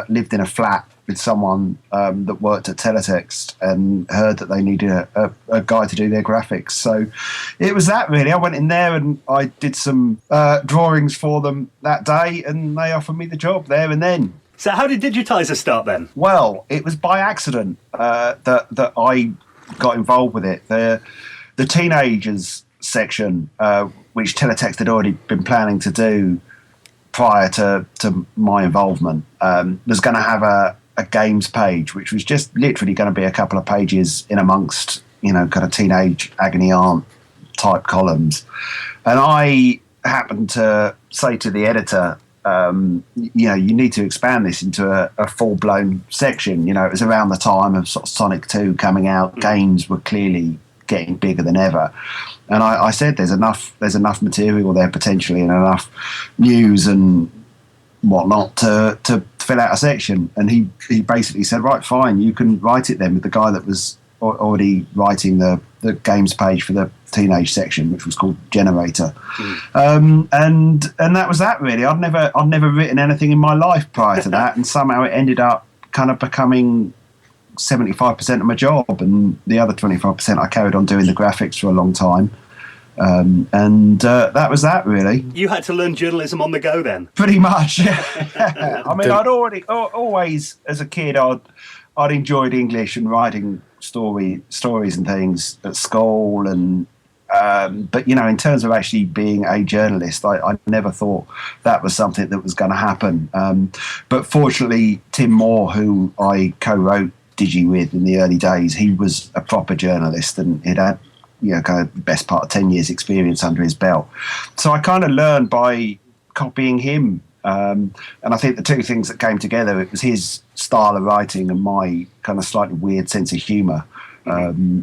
lived in a flat with someone that worked at Teletext, and heard that they needed a guy to do their graphics. So it was that, really. I went in there and I did some drawings for them that day, and they offered me the job there and then. So how did Digitiser start then? Well, it was by accident that I got involved with it. The teenagers section, which Teletext had already been planning to do prior to my involvement, was going to have a games page, which was just literally going to be a couple of pages in amongst, kind of teenage agony aunt type columns. And I happened to say to the editor, you need to expand this into a full-blown section. It was around the time of sort of Sonic 2 coming out. Games were clearly getting bigger than ever, and I said there's enough material there potentially, and enough news and whatnot to fill out a section. And he basically said, right, fine, you can write it then, with the guy that was already writing the games page for the teenage section, which was called Generator. And that was that, really. I'd never written anything in my life prior to that, and somehow it ended up kind of becoming 75% of my job, and the other 25% I carried on doing the graphics for a long time. And that was that, really. You had to learn journalism on the go then? Pretty much, yeah. I mean, I'd always, as a kid, I'd enjoyed English and writing stories and things at school, and but in terms of actually being a journalist, I never thought that was something that was going to happen. But fortunately, Tim Moore, who I co-wrote Digi with in the early days, he was a proper journalist, and it had kind of the best part of 10 years experience under his belt. So I kind of learned by copying him. And I think the two things that came together, it was his style of writing and my kind of slightly weird sense of humour,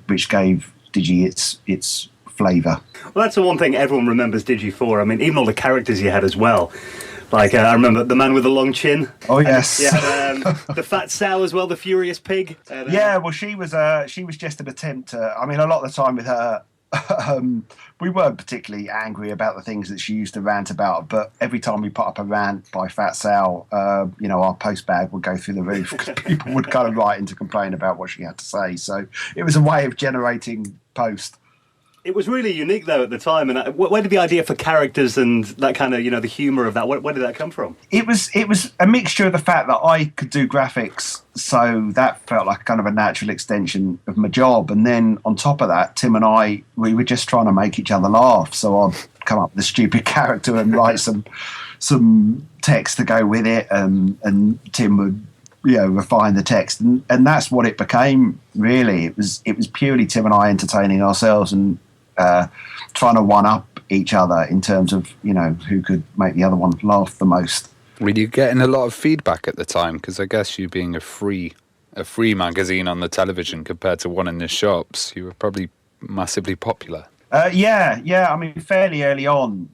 which gave Digi its flavour. Well, that's the one thing everyone remembers Digi for. I mean, even all the characters you had as well. Like, I remember the man with the long chin. Oh, yes. The fat sow as well, the furious pig. Well, she was just an attempt to... I mean, a lot of the time with her, we weren't particularly angry about the things that she used to rant about, but every time we put up a rant by Fat Sal, our post bag would go through the roof because people would kind of write in to complain about what she had to say. So it was a way of generating post. It was really unique, though, at the time. And where did the idea for characters and that kind of, the humour of that, where did that come from? It was a mixture of the fact that I could do graphics, so that felt like kind of a natural extension of my job. And then on top of that, Tim and we were just trying to make each other laugh. So I'd come up with a stupid character and write some text to go with it, and Tim would refine the text, and that's what it became. Really, it was purely Tim and I entertaining ourselves and trying to one up each other in terms of who could make the other one laugh the most. Were you getting a lot of feedback at the time? Because I guess you being a free magazine on the television compared to one in the shops, you were probably massively popular. Yeah. I mean, fairly early on,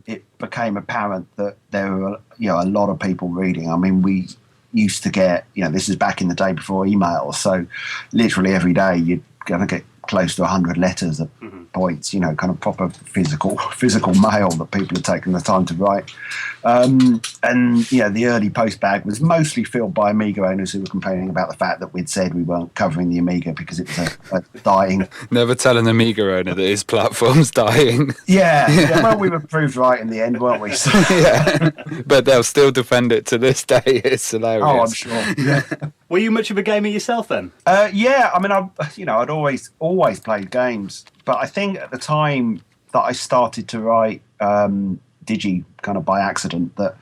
it became apparent that there were a lot of people reading. I mean, we used to get this is back in the day before email, so literally every day you're going to get close to 100 letters at points, kind of proper physical mail that people had taken the time to write. And the early post bag was mostly filled by Amiga owners who were complaining about the fact that we'd said we weren't covering the Amiga because it was a dying... Never tell an Amiga owner that his platform's dying. Yeah, well, we were proved right in the end, weren't we? So. Yeah, but they'll still defend it to this day. It's hilarious. Oh, I'm sure. Yeah. Were you much of a gamer yourself then? Yeah, I mean, I'd always played games, but I think at the time that I started to write Digi kind of by accident, that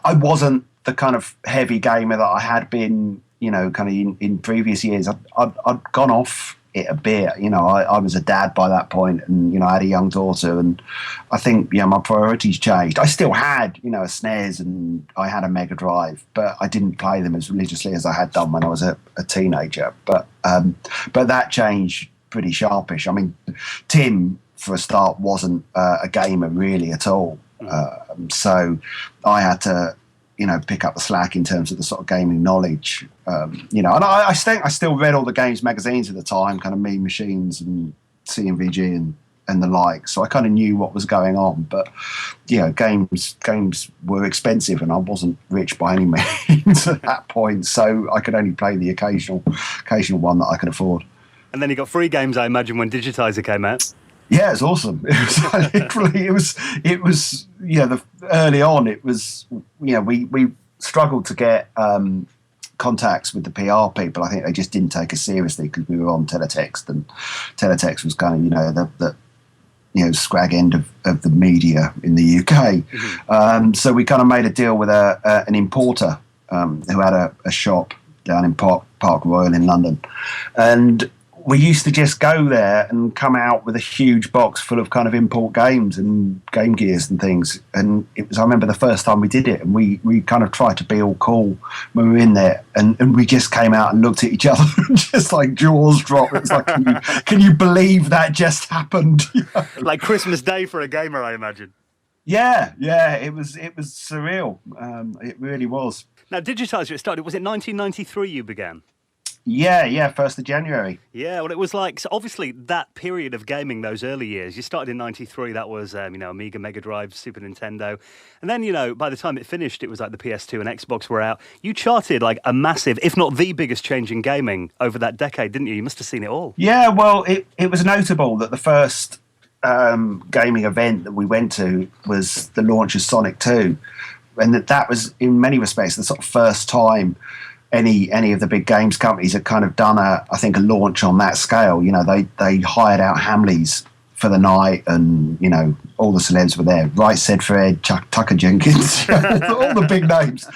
I wasn't the kind of heavy gamer that I had been, kind of in previous years. I'd gone off it a bit. I was a dad by that point, and I had a young daughter, and I think my priorities changed. I still had a SNES and I had a Mega Drive, but I didn't play them as religiously as I had done when I was a teenager. But that changed pretty sharpish. I mean, Tim, for a start, wasn't a gamer really at all, so I had to pick up the slack in terms of the sort of gaming knowledge, and I still read all the games magazines at the time, kind of Mean Machines and CMVG and the like, so I kind of knew what was going on. But games were expensive, and I wasn't rich by any means at that point, so I could only play the occasional one that I could afford. And then you got free games, I imagine, when Digitiser came out. Yeah, it's awesome. It was literally, early on, it was, we struggled to get contacts with the PR people. I think they just didn't take us seriously because we were on Teletext, and Teletext was kind of, the scrag end of the media in the UK. Mm-hmm. So we kind of made a deal with an importer who had a shop down in Park Royal in London, and we used to just go there and come out with a huge box full of kind of import games and Game Gears and things. And I remember the first time we did it, and we kind of tried to be all cool when we were in there, and we just came out and looked at each other and just like jaws dropped. It's like, can you believe that just happened? Like Christmas Day for a gamer, I imagine. Yeah, it was surreal. It really was. Now, Digitiser, it started, was it 1993 you began? Yeah, 1st of January. Yeah, well, it was like, so obviously that period of gaming, those early years, you started in 93, that was, Amiga, Mega Drive, Super Nintendo. And then, by the time it finished, it was like the PS2 and Xbox were out. You charted like a massive, if not the biggest change in gaming over that decade, didn't you? You must have seen it all. Yeah, well, it was notable that the first gaming event that we went to was the launch of Sonic 2, and that was in many respects the sort of first time any of the big games companies had kind of done a launch on that scale. You know, they hired out Hamleys for the night, and you know, all the celebs were there. Right Said Fred, Tucker Jenkins, all the big names.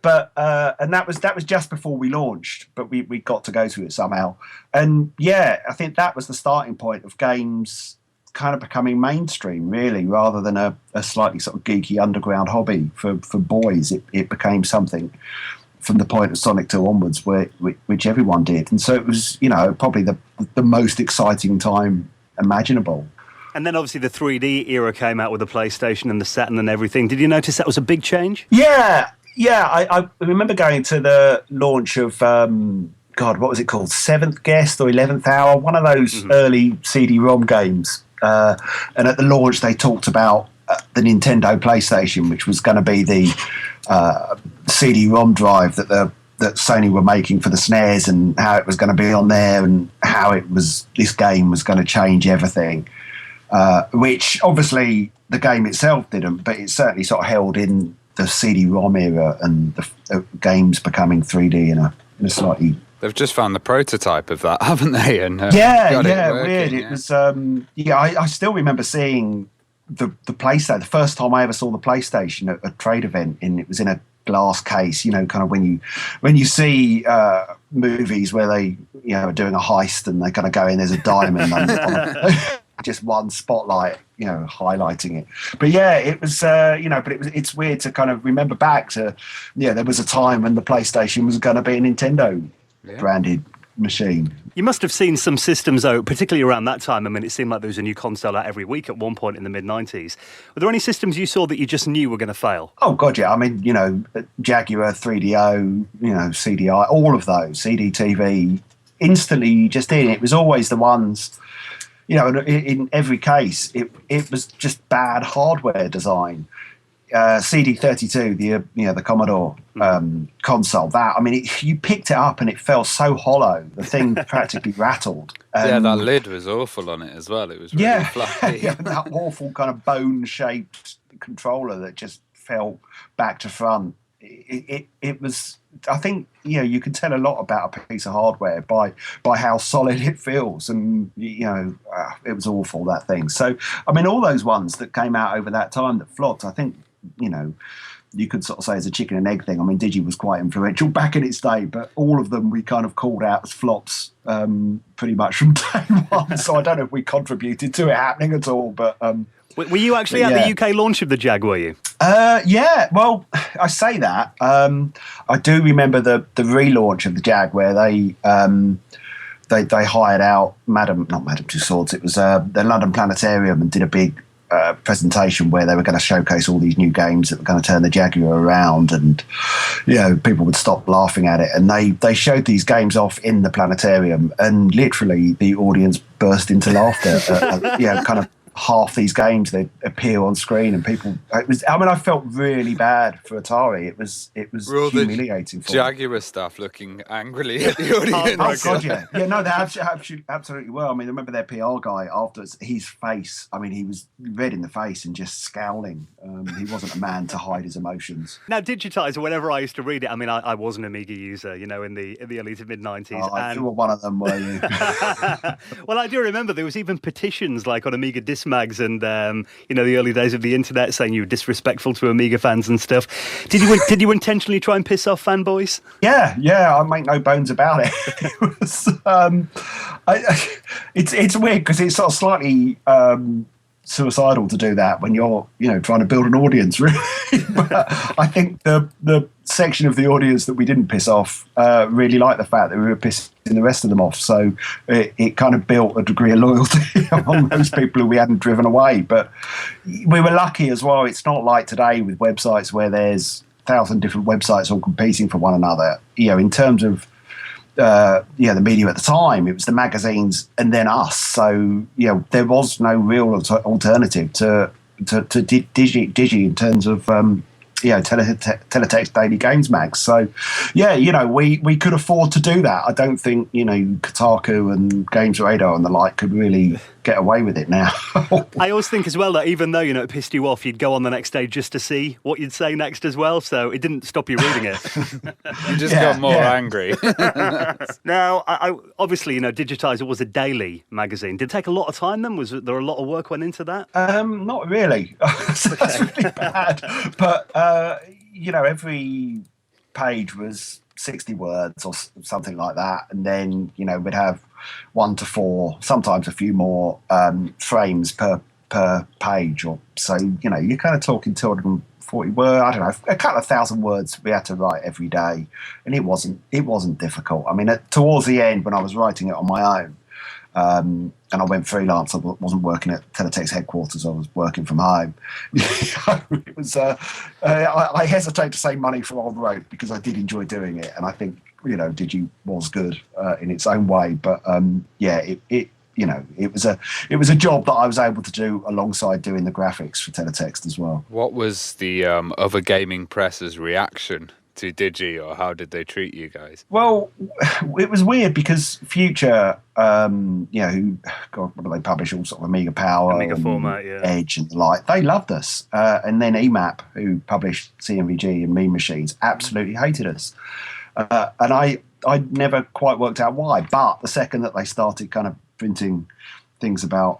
But that was just before we launched, but we got to go to it somehow. And yeah, I think that was the starting point of games kind of becoming mainstream, really, rather than a slightly sort of geeky underground hobby for boys. It became something from the point of Sonic 2 onwards, which everyone did. And so it was, you know, probably the most exciting time imaginable. And then obviously the 3D era came out with the PlayStation and the Saturn and everything. Did you notice that was a big change? Yeah. I remember going to the launch of, what was it called? Seventh Guest or 11th Hour? One of those early CD-ROM games. And at the launch, they talked about the Nintendo PlayStation, which was going to be the CD-ROM drive that Sony were making for the SNES, and how it was going to be on there, and how this game was going to change everything. Which obviously the game itself didn't, but it certainly sort of held in the CD-ROM era and the games becoming 3D in a slightly. They've just found the prototype of that, haven't they? And weird. Yeah. It was. I still remember seeing the PlayStation. The first time I ever saw the PlayStation at a trade event, it was in a glass case. You know, kind of when you see movies where they, you know, are doing a heist and they're going to go in. There's a diamond on just one spotlight, you know, highlighting it. But yeah, it was, it's weird to kind of remember back to, there was a time when the PlayStation was going to be a Nintendo branded machine. You must have seen some systems out, particularly around that time. I mean, it seemed like there was a new console out every week at one point in the mid-90s. Were there any systems you saw that you just knew were going to fail? Oh, God, yeah. I mean, you know, Jaguar, 3DO, you know, CDI, all of those, CDTV, instantly just in. It was always the ones, you know, in every case, it was just bad hardware design. CD32, the Commodore console. You picked it up and it felt so hollow. The thing practically rattled. That lid was awful on it as well. It was really fluffy. That awful kind of bone-shaped controller that just fell back to front. It was. I think you can tell a lot about a piece of hardware by how solid it feels, and it was awful, that thing. So I mean, all those ones that came out over that time that flopped, I think. You could sort of say it's a chicken and egg thing. I mean, Digi was quite influential back in its day, but all of them we kind of called out as flops pretty much from day one. So I don't know if we contributed to it happening at all. But were you actually at the UK launch of the Jag? Were you? Yeah. Well, I say that. I do remember the relaunch of the Jag where they hired out Madame Tussauds. It was the London Planetarium and did a big presentation where they were going to showcase all these new games that were going to turn the Jaguar around, and people would stop laughing at it, and they showed these games off in the planetarium, and literally the audience burst into laughter kind of half these games they appear on screen, and people. I felt really bad for Atari. It was humiliating. For Jaguar stuff looking angrily at the audience. Oh God, yeah. No, they absolutely were. I mean, I remember their PR guy afterwards. His face. I mean, he was red in the face and just scowling. He wasn't a man to hide his emotions. Now, Digitiser. Whenever I used to read it, I mean, I was an Amiga user, in the early to mid 90s. You were one of them, were you? Well, I do remember there was even petitions like on Amiga Dismags and the early days of the internet saying you were disrespectful to Amiga fans and stuff. Did you intentionally try and piss off fanboys? Yeah, I make no bones about it. It was, it's weird because it's sort of slightly suicidal to do that when you're trying to build an audience, really. But I think the section of the audience that we didn't piss off really liked the fact that we were pissing the rest of them off, so it kind of built a degree of loyalty among those people who we hadn't driven away. But we were lucky as well. It's not like today with websites where there's 1,000 different websites all competing for one another. In terms of the media at the time, it was the magazines and then us. So there was no real alternative to Digi in terms of Teletext Daily Games Mags. So we could afford to do that. I don't think Kotaku and Games Radar and the like could really get away with it now. I always think as well that even though, it pissed you off, you'd go on the next day just to see what you'd say next as well. So it didn't stop you reading it. You just got more angry. Now, I obviously, Digitiser was a daily magazine. Did it take a lot of time then? Was there a lot of work went into that? Not really. So that's really bad. But, every page was 60 words or something like that. And then, we'd have 1 to 4, sometimes a few more frames per page. Or so, you're kind of talking 240 words, I don't know, a couple of thousand words we had to write every day. And it wasn't difficult. I mean, towards the end, when I was writing it on my own, and I went freelance. I wasn't working at Teletext headquarters. I was working from home. It was. I hesitate to say money from old road because I did enjoy doing it, and I think Digi was good in its own way. But it was a job that I was able to do alongside doing the graphics for Teletext as well. What was the other gaming press's reaction to Digi, or how did they treat you guys? Well, it was weird because Future, what do they publish? All sort of Amiga Power, Amiga format, yeah. Edge and the like. They loved us. And then EMAP, who published CMVG and Mean Machines, absolutely hated us. And I never quite worked out why. But the second that they started kind of printing things about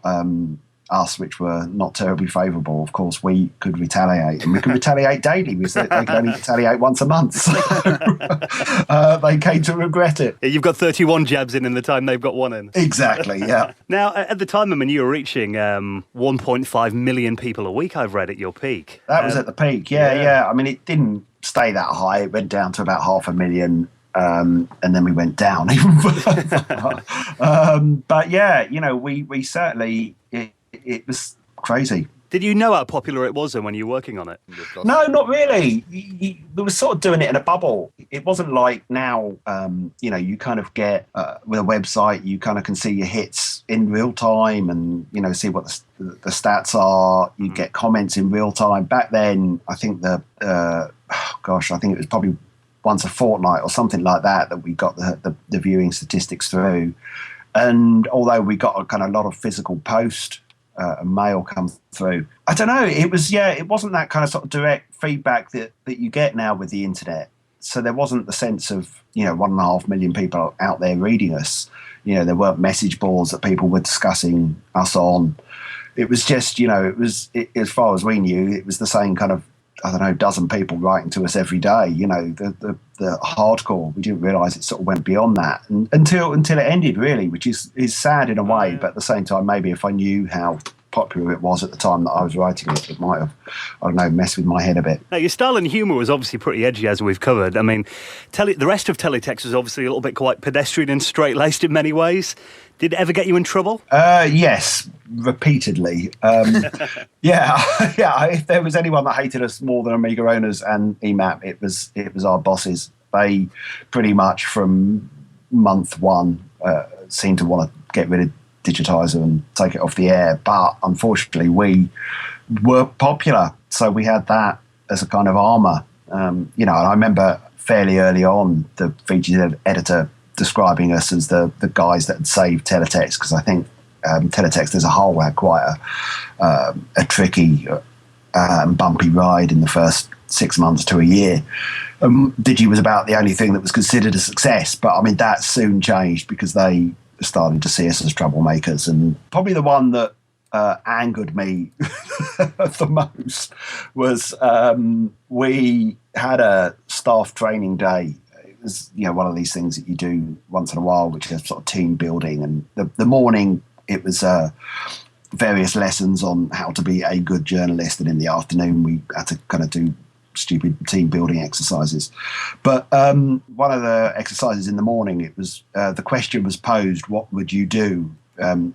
us, which were not terribly favourable, of course, we could retaliate, and we could retaliate daily because they could only retaliate once a month. So they came to regret it. You've got 31 jabs in the time they've got one in. Exactly, yeah. Now, at the time, you were reaching 1.5 million people a week, I've read, at your peak. That was at the peak, yeah. I mean, it didn't stay that high. It went down to about 500,000. And then we went down even further. But yeah, we certainly, it was crazy. Did you know how popular it was then when you were working on it? No, not really. We were sort of doing it in a bubble. It wasn't like now, you kind of get, with a website, you kind of can see your hits in real time and, see what the stats are. You get comments in real time. Back then, I think I think it was probably once a fortnight or something like that we got the viewing statistics through. And although we got a kind of lot of physical post and mail come through, I don't know, it wasn't that kind of sort of direct feedback that you get now with the internet. So there wasn't the sense of 1.5 million people out there reading us. There weren't message boards that people were discussing us on. It was just as far as we knew, it was the same kind of, I don't know, dozen people writing to us every day. The hardcore. We didn't realise it sort of went beyond that until it ended, really, which is sad in a way. But at the same time, maybe if I knew how popular it was at the time that I was writing it, it might have, I don't know, messed with my head a bit. Now, your style and humour was obviously pretty edgy, as we've covered. I mean, the rest of Teletext was obviously a little bit quite pedestrian and straight-laced in many ways. Did it ever get you in trouble? Yes, repeatedly. If there was anyone that hated us more than Amiga owners and EMAP, it was our bosses. They pretty much from month one seemed to want to get rid of Digitiser and take it off the air. But unfortunately, we were popular, so we had that as a kind of armour. And I remember fairly early on the features editor describing us as the guys that had saved Teletext, because I think Teletext as a whole had quite a tricky and bumpy ride in the first 6 months to a year. Digi was about the only thing that was considered a success, but I mean that soon changed because they started to see us as troublemakers. And probably the one that angered me the most was we had a staff training day. It was one of these things that you do once in a while, which is sort of team building. And the morning it was various lessons on how to be a good journalist, and in the afternoon we had to kind of do stupid team building exercises. But one of the exercises in the morning, it was the question was posed: what would you do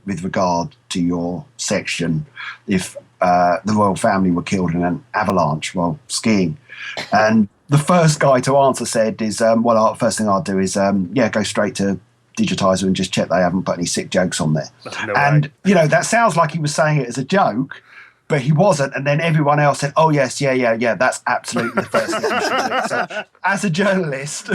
with regard to your section if the royal family were killed in an avalanche while skiing? And the first guy to answer said, first thing I'll do is go straight to Digitiser and just check they haven't put any sick jokes on there. No and way. That sounds like he was saying it as a joke, but he wasn't. And then everyone else said, oh yes, yeah, that's absolutely the first thing you should do. So as a journalist,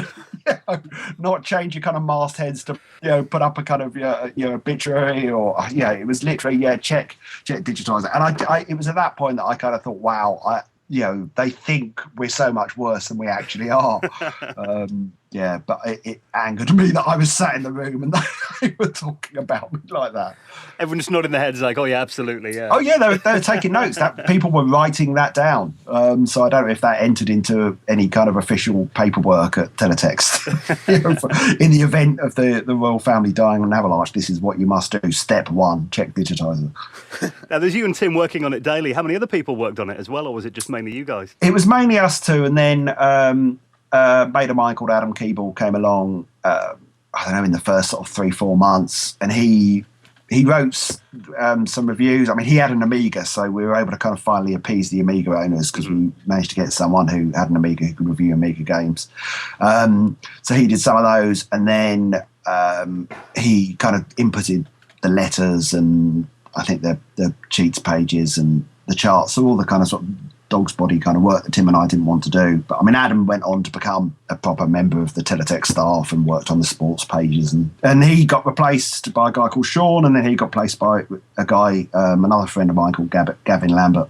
not change your kind of mastheads to put up a kind of obituary, or it was literally check Digitiser. And I it was at that point that I kind of thought, wow, they think we're so much worse than we actually are. But it angered me that I was sat in the room and they were talking about me like that. Everyone's nodding their heads like, oh yeah, absolutely, yeah. Oh yeah, they were taking notes. That people were writing that down. So I don't know if that entered into any kind of official paperwork at Teletext. In the event of the royal family dying on an avalanche, this is what you must do. Step 1, check Digitiser. Now there's you and Tim working on it daily. How many other people worked on it as well, or was it just mainly you guys? It was mainly us two, and then a mate of mine called Adam Keeble came along, I don't know, in the first sort of 3-4 months, and he wrote some reviews. I mean, he had an Amiga, so we were able to kind of finally appease the Amiga owners because we managed to get someone who had an Amiga who could review Amiga games. So he did some of those, and then he kind of inputted the letters and I think the cheats pages and the charts, so all the kind of sort of dog's body kind of work that Tim and I didn't want to do. But I mean, Adam went on to become a proper member of the Teletext staff and worked on the sports pages, and he got replaced by a guy called Sean, and then he got replaced by a guy, another friend of mine called Gavin Lambert,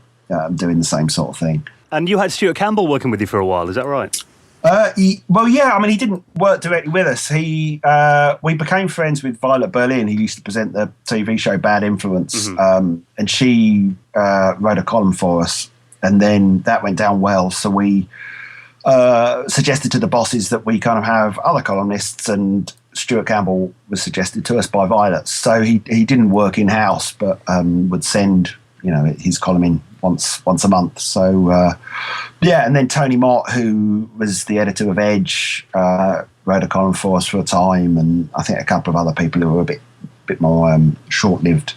doing the same sort of thing. And you had Stuart Campbell working with you for a while, is that right? He didn't work directly with us. We became friends with Violet Berlin, who used to present the TV show Bad Influence, and she wrote a column for us. And then that went down well, so we suggested to the bosses that we kind of have other columnists, and Stuart Campbell was suggested to us by Violet. So he didn't work in-house, but would send his column in once a month. So and then Tony Mott, who was the editor of Edge, wrote a column for us for a time, and I think a couple of other people who were a bit more short-lived.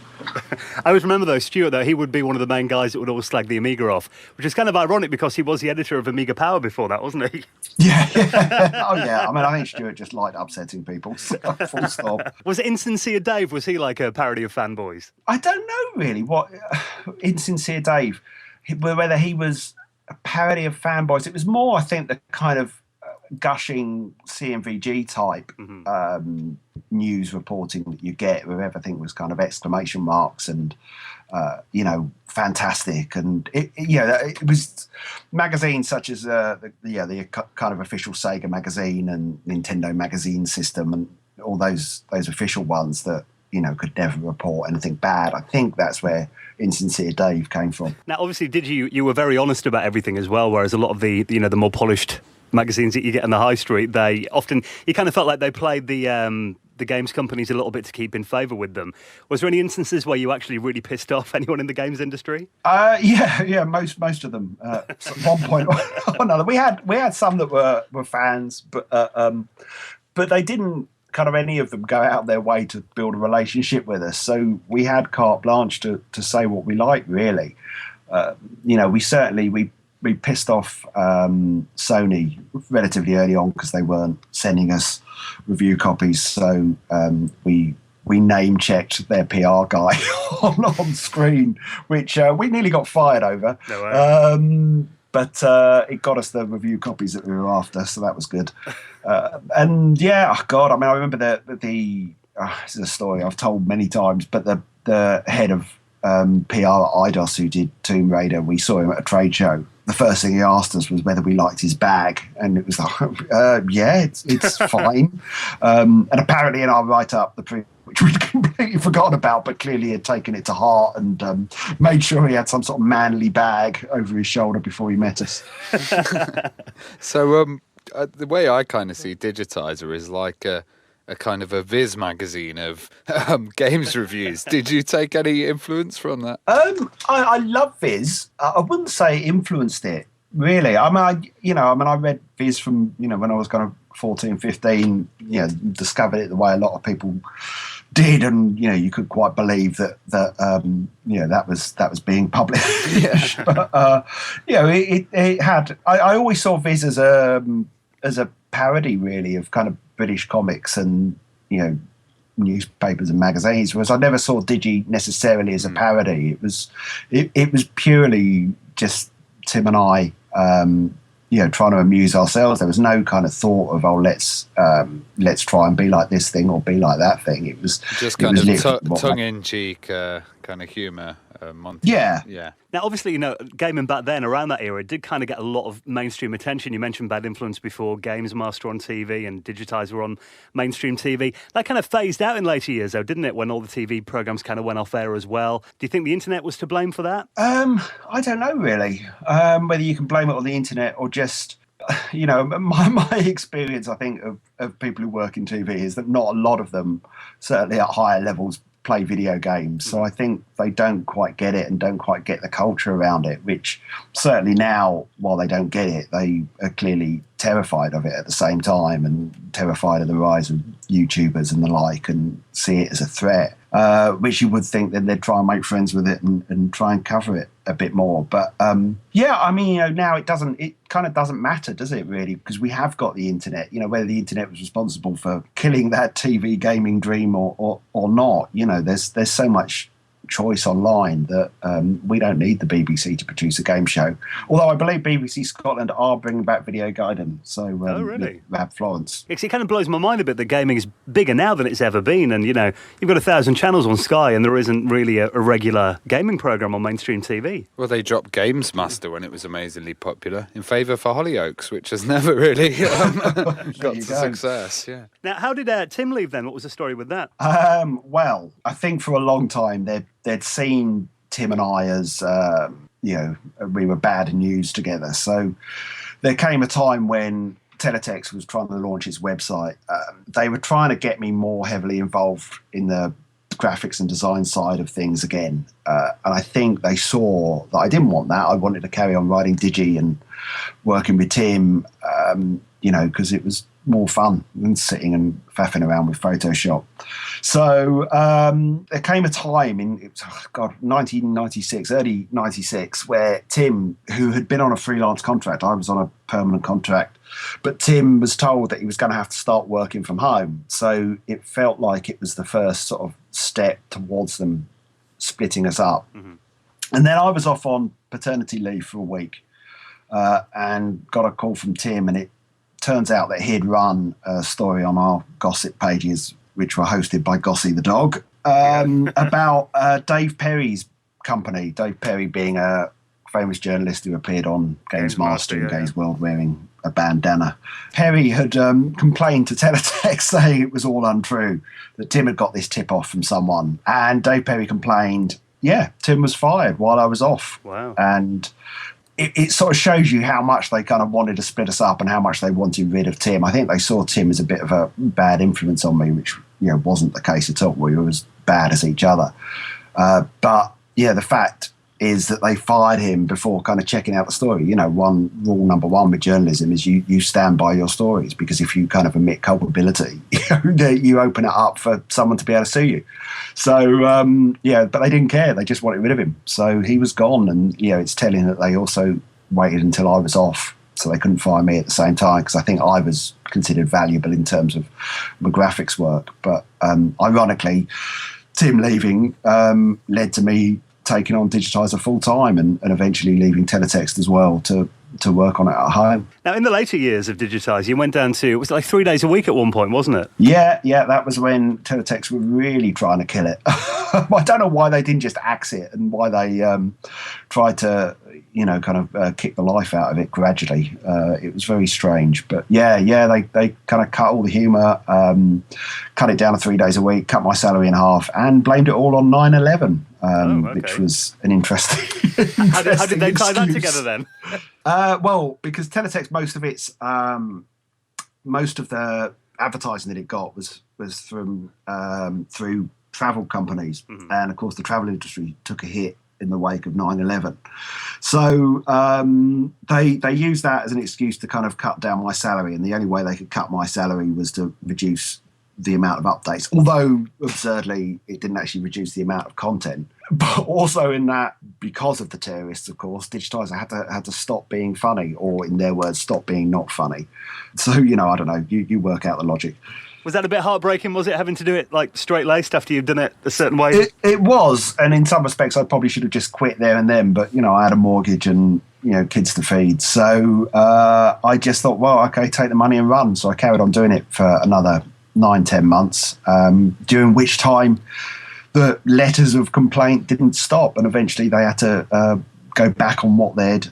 I always remember, though, Stuart, that he would be one of the main guys that would always slag the Amiga off, which is kind of ironic because he was the editor of Amiga Power before that, wasn't he? Yeah. Oh, yeah. I mean, I think Stuart just liked upsetting people. So, full stop. Was it Insincere Dave? Was he like a parody of Fanboys? I don't know, really, what Insincere Dave, whether he was a parody of Fanboys. It was more, I think, the kind of gushing CMVG type news reporting that you get, where everything was kind of exclamation marks and fantastic, and it was magazines such as the kind of official Sega magazine and Nintendo magazine system and all those official ones that could never report anything bad. I think that's where Insincere Dave came from. Now, obviously, you were very honest about everything as well, whereas a lot of the the more polished magazines that you get on the high street, they often, you kind of felt like they played the games companies a little bit to keep in favour with them. Was there any instances where you actually really pissed off anyone in the games industry? Most of them. At one point or another, we had some that were fans, but they didn't kind of any of them go out their way to build a relationship with us. So we had carte blanche to say what we liked, really. We pissed off Sony relatively early on because they weren't sending us review copies. So we name-checked their PR guy on screen, which we nearly got fired over. No way. But it got us the review copies that we were after, so that was good. I remember this is a story I've told many times, but the head of PR at IDOS, who did Tomb Raider, we saw him at a trade show. The first thing he asked us was whether we liked his bag, and it was like, it's fine. And apparently in our write-up, which we'd completely forgotten about, but clearly he had taken it to heart and made sure he had some sort of manly bag over his shoulder before he met us. So the way I kind of see Digitiser is like a kind of a Viz magazine of games reviews. Did you take any influence from that? I love Viz. I wouldn't say it influenced it, really. I read Viz from, when I was kind of 14, 15, discovered it the way a lot of people did, and you could quite believe that was being published. But it had. I always saw Viz as a parody, really, of kind of British comics and newspapers and magazines, whereas I never saw Digi necessarily as a parody. It was purely just Tim and I trying to amuse ourselves. There was no kind of thought of, let's try and be like this thing or be like that thing. It was just kind of tongue-in-cheek kind of humour. Yeah. Now, obviously, gaming back then, around that era, did kind of get a lot of mainstream attention. You mentioned Bad Influence before, Games Master on TV and Digitiser on mainstream TV. That kind of phased out in later years, though, didn't it, when all the TV programmes kind of went off air as well? Do you think the internet was to blame for that? I don't know, really, whether you can blame it on the internet or just... my experience, I think, of people who work in TV is that not a lot of them, certainly at higher levels, play video games. So I think they don't quite get it and don't quite get the culture around it, which certainly now, while they don't get it, they are clearly terrified of it at the same time and terrified of the rise of YouTubers and the like and see it as a threat, which you would think that they'd try and make friends with it and try and cover it a bit more. But now it kind of doesn't matter, does it, really? Because we have got the internet. Whether the internet was responsible for killing that TV gaming dream or not, there's so much choice online that we don't need the BBC to produce a game show. Although I believe BBC Scotland are bringing back video guidance. So really? Rab Florence. It kind of blows my mind a bit that gaming is bigger now than it's ever been. And, you've got 1,000 channels on Sky and there isn't really a regular gaming programme on mainstream TV. Well, they dropped Games Master when it was amazingly popular in favour for Hollyoaks, which has never really got to success. Yeah. Now, how did Tim leave then? What was the story with that? Well, I think for a long time they'd seen Tim and I as, we were bad news together. So there came a time when Teletext was trying to launch its website. They were trying to get me more heavily involved in the graphics and design side of things again. And I think they saw that I didn't want that. I wanted to carry on writing Digi and working with Tim, because it was more fun than sitting and faffing around with Photoshop. So there came a time in 1996, early 96, where Tim, who had been on a freelance contract, I was on a permanent contract, but Tim was told that he was going to have to start working from home. So it felt like it was the first sort of step towards them splitting us up. Mm-hmm. And then I was off on paternity leave for a week and got a call from Tim, and it turns out that he'd run a story on our gossip pages, which were hosted by Gossie the dog, about Dave Perry's company. Dave Perry being a famous journalist who appeared on Games Master and Games World wearing a bandana. Perry had complained to Teletext saying it was all untrue, that Tim had got this tip-off from someone. And Dave Perry complained, Tim was fired while I was off. Wow. And it sort of shows you how much they kind of wanted to split us up and how much they wanted rid of Tim. I think they saw Tim as a bit of a bad influence on me, which wasn't the case at all. We were as bad as each other. But the fact is that they fired him before kind of checking out the story. Rule number one with journalism is you stand by your stories, because if you kind of admit culpability, you open it up for someone to be able to sue you. So, but they didn't care. They just wanted rid of him. So he was gone. And, it's telling that they also waited until I was off, so they couldn't fire me at the same time, because I think I was considered valuable in terms of my graphics work. But ironically, Tim leaving led to me taking on Digitiser full time and eventually leaving Teletext as well to work on it at home. Now, in the later years of Digitiser, you went down to, was it like 3 days a week at one point, wasn't it? Yeah, that was when Teletext were really trying to kill it. I don't know why they didn't just axe it and why they tried to, kick the life out of it gradually. It was very strange. But they kind of cut all the humour, cut it down to 3 days a week, cut my salary in half, and blamed it all on 9/11. Which was an interesting. How did they tie that together then? Well, because Teletext, most of the advertising that it got was from through travel companies, and of course the travel industry took a hit in the wake of 9/11. So they used that as an excuse to kind of cut down my salary, and the only way they could cut my salary was to reduce the amount of updates, although absurdly it didn't actually reduce the amount of content. But also in that, because of the terrorists, of course, Digitiser had to stop being funny, or in their words, stop being not funny. So, I don't know, you work out the logic. Was that a bit heartbreaking, was it, having to do it like straight-laced after you'd done it a certain way? It was, and in some respects I probably should have just quit there and then, but, I had a mortgage and kids to feed. So I just thought, well, okay, take the money and run. So I carried on doing it for another 9-10 months, during which time the letters of complaint didn't stop, and eventually they had to go back on what they'd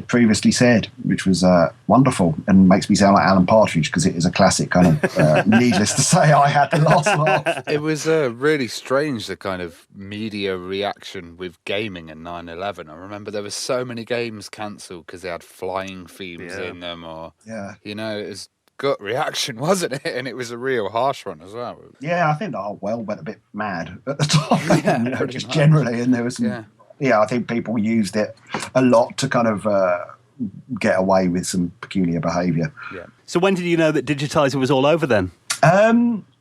previously said, which was wonderful, and makes me sound like Alan Partridge, because it is a classic kind of needless to say, I had the last laugh. It was really strange, the kind of media reaction with gaming in 9/11. I remember there were so many games cancelled because they had flying themes in them, or it was gut reaction, wasn't it? And it was a real harsh one as well. Yeah, I think the whole world went a bit mad at the time, just generally, and there was some... Yeah, I think people used it a lot to kind of get away with some peculiar behaviour. Yeah. So when did you know that Digitiser was all over then?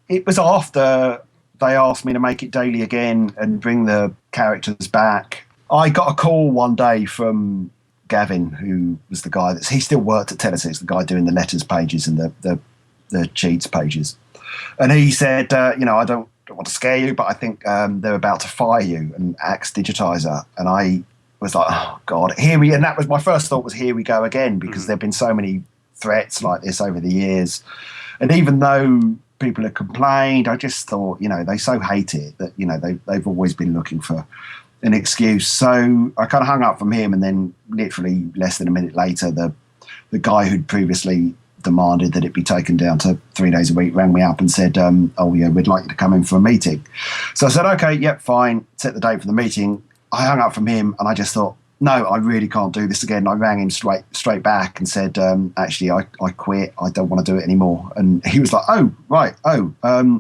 It was after they asked me to make it daily again and bring the characters back. I got a call one day from Gavin, who was the guy he still worked at Teletext, the guy doing the letters pages and the cheats pages. And he said, I don't want to scare you, but I think they're about to fire you and axe Digitiser. And I was like, oh God, and that was my first thought, was here we go again, because there've been so many threats like this over the years. And even though people have complained, I just thought, they so hate it that, they've always been looking for an excuse. So I kind of hung up from him, and then literally less than a minute later, the guy who'd previously demanded that it be taken down to 3 days a week rang me up and said, we'd like you to come in for a meeting. So I said, okay, yep, fine, set the date for the meeting. I hung up from him, and I just thought, no, I really can't do this again. I rang him straight back and said, actually, I quit. I don't want to do it anymore. And he was like, oh, right. Oh,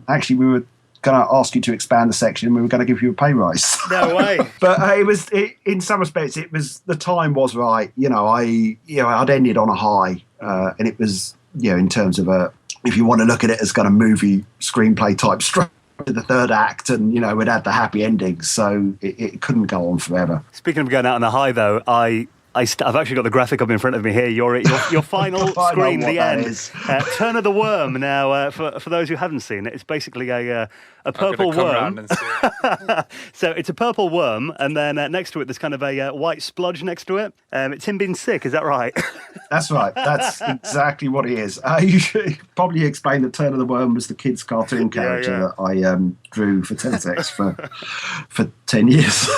actually, we were going to ask you to expand the section, and we were going to give you a pay rise. No way. But in some respects, the time was right. I'd ended on a high, and it was, in terms of if you want to look at it as kind of movie screenplay type structure, the third act, and we'd had the happy ending, so it couldn't go on forever. Speaking of going out on a high, though, I've actually got the graphic up in front of me here. Your final screen, the end. Turn of the Worm. Now, for those who haven't seen it, it's basically a purple worm. So it's a purple worm, and then next to it, there's kind of a white splodge next to it. It's him being sick. Is that right? That's right. That's exactly what he is. You should probably explain that Turn of the Worm was the kids' cartoon character that I drew for Teletext for 10 years.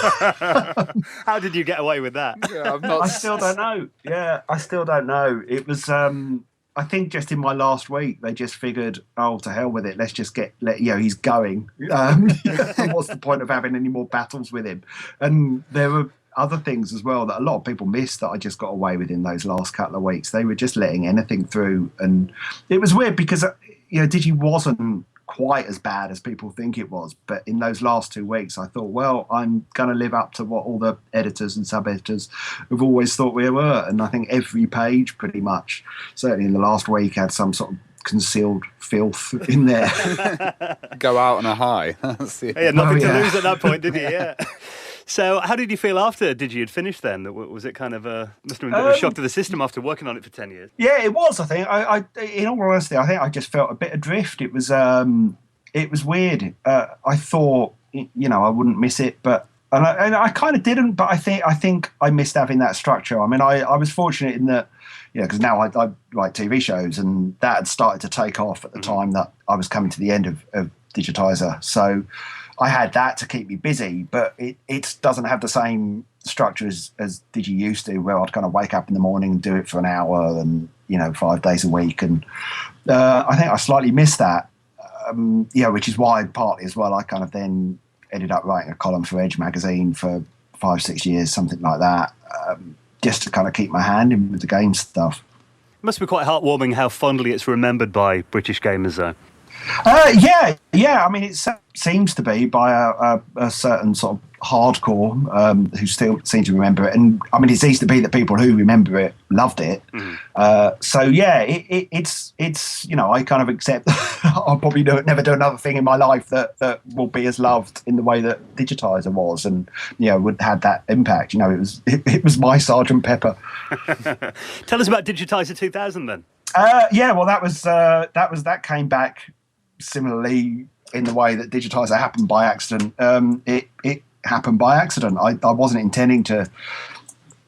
How did you get away with that? Yeah, I still don't know. Yeah, I still don't know. It was, I think, just in my last week, they just figured, oh, to hell with it. Let's just he's going. What's the point of having any more battles with him? And there were other things as well that a lot of people missed that I just got away with in those last couple of weeks. They were just letting anything through. And it was weird because, Digi wasn't quite as bad as people think it was, but in those last 2 weeks I thought, well, I'm going to live up to what all the editors and sub-editors have always thought we were, and I think every page pretty much, certainly in the last week, had some sort of concealed filth in there. Go out on a high. Yeah, nothing to lose at that point, did you? Yeah. So how did you feel after Digi had finished then? Was it kind of must have been a bit of a shock to the system after working on it for 10 years? Yeah, it was, I think. I in all honesty, I think I just felt a bit adrift. It was weird. I thought, I wouldn't miss it, but and I kind of didn't, but I think I missed having that structure. I mean, I was fortunate in that, because now I write TV shows, and that had started to take off at the time that I was coming to the end of Digitiser. So I had that to keep me busy, but it doesn't have the same structure as Digi used to, where I'd kind of wake up in the morning and do it for an hour and, 5 days a week. And I think I slightly missed that, which is why partly as well I kind of then ended up writing a column for Edge magazine for 5-6 years, something like that, just to kind of keep my hand in with the game stuff. It must be quite heartwarming how fondly it's remembered by British gamers, though. Yeah. I mean, it seems to be by a certain sort of hardcore who still seem to remember it. And I mean, it seems to be that people who remember it loved it. So yeah, it's I kind of accept I'll probably never do another thing in my life that will be as loved in the way that Digitiser was, and would had that impact. It was my Sergeant Pepper. Tell us about Digitiser 2000 then. Well, that came back similarly in the way that Digitiser happened by accident. It happened by accident. I wasn't intending to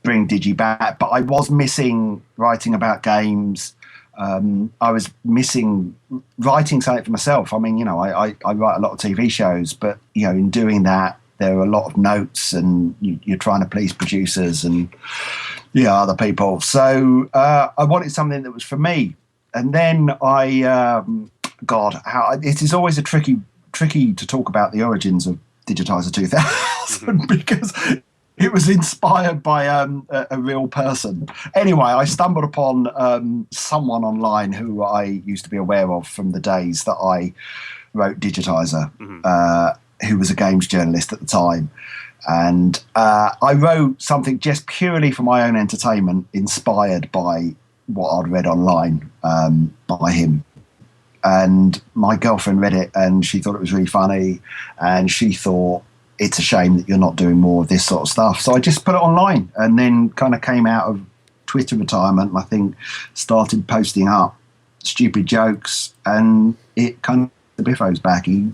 bring Digi back, but I was missing writing about games. I was missing writing something for myself. I mean, I write a lot of TV shows, but, in doing that, there are a lot of notes and you're trying to please producers and, other people. So I wanted something that was for me. And then it is always tricky to talk about the origins of Digitiser 2000 because it was inspired by a real person. Anyway, I stumbled upon someone online who I used to be aware of from the days that I wrote Digitiser, who was a games journalist at the time. And I wrote something just purely for my own entertainment, inspired by what I'd read online by him. And my girlfriend read it and she thought it was really funny. And she thought, it's a shame that you're not doing more of this sort of stuff. So I just put it online and then kind of came out of Twitter retirement and I think started posting up stupid jokes, and it kind of, the Biffo's back. He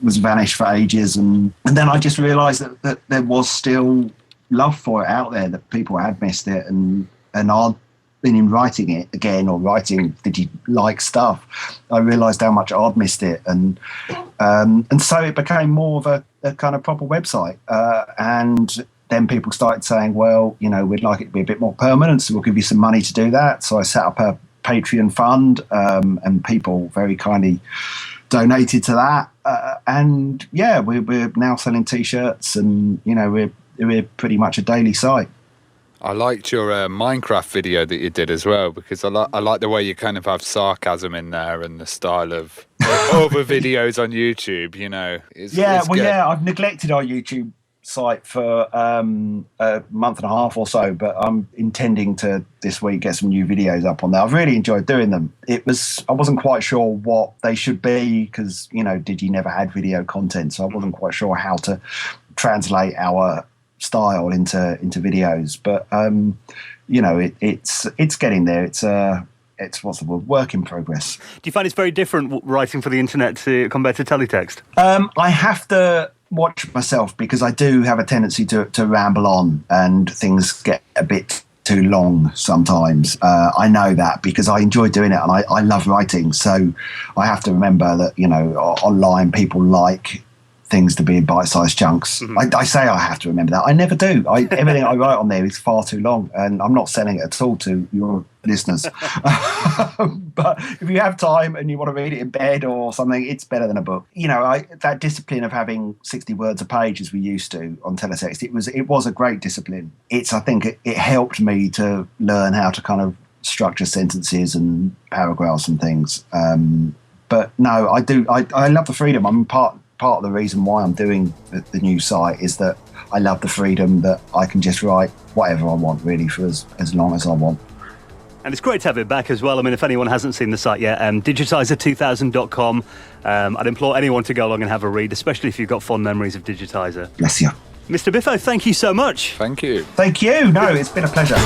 was vanished for ages. And then I just realised that there was still love for it out there, that people had missed it and I'd been in writing it again or writing Digi-like stuff. I realised how much I'd missed it, and so it became more of a kind of proper website. And then people started saying, well, we'd like it to be a bit more permanent, so we'll give you some money to do that. So I set up a Patreon fund, and people very kindly donated to that. And yeah, we're now selling T-shirts, and we're pretty much a daily site. I liked your Minecraft video that you did as well, because I like the way you kind of have sarcasm in there and the style of other videos on YouTube. It's good. I've neglected our YouTube site for a month and a half or so, but I'm intending to this week get some new videos up on there. I've really enjoyed doing them. I wasn't quite sure what they should be because Digi never had video content, so I wasn't quite sure how to translate our style into videos, but it's getting there. It's what's the word, work in progress. Do you find it's very different writing for the internet compared to teletext? I have to watch myself because I do have a tendency to ramble on and things get a bit too long sometimes. I know that because I enjoy doing it and I love writing, so I have to remember that online people like things to be in bite-sized chunks. Mm-hmm. I say I have to remember that. I never do. Everything I write on there is far too long, and I'm not selling it at all to your listeners. But if you have time and you want to read it in bed or something, it's better than a book. That discipline of having 60 words a page as we used to on teletext, it was a great discipline. I think it helped me to learn how to kind of structure sentences and paragraphs and things. But no, I do. I love the freedom. I'm part of the reason why I'm doing the new site is that I love the freedom that I can just write whatever I want, really, for as long as I want. And it's great to have it back as well. I mean, if anyone hasn't seen the site yet, digitiser2000.com. I'd implore anyone to go along and have a read, especially if you've got fond memories of Digitiser. Bless you. Mr Biffo, thank you so much. Thank you. Thank you. No, it's been a pleasure.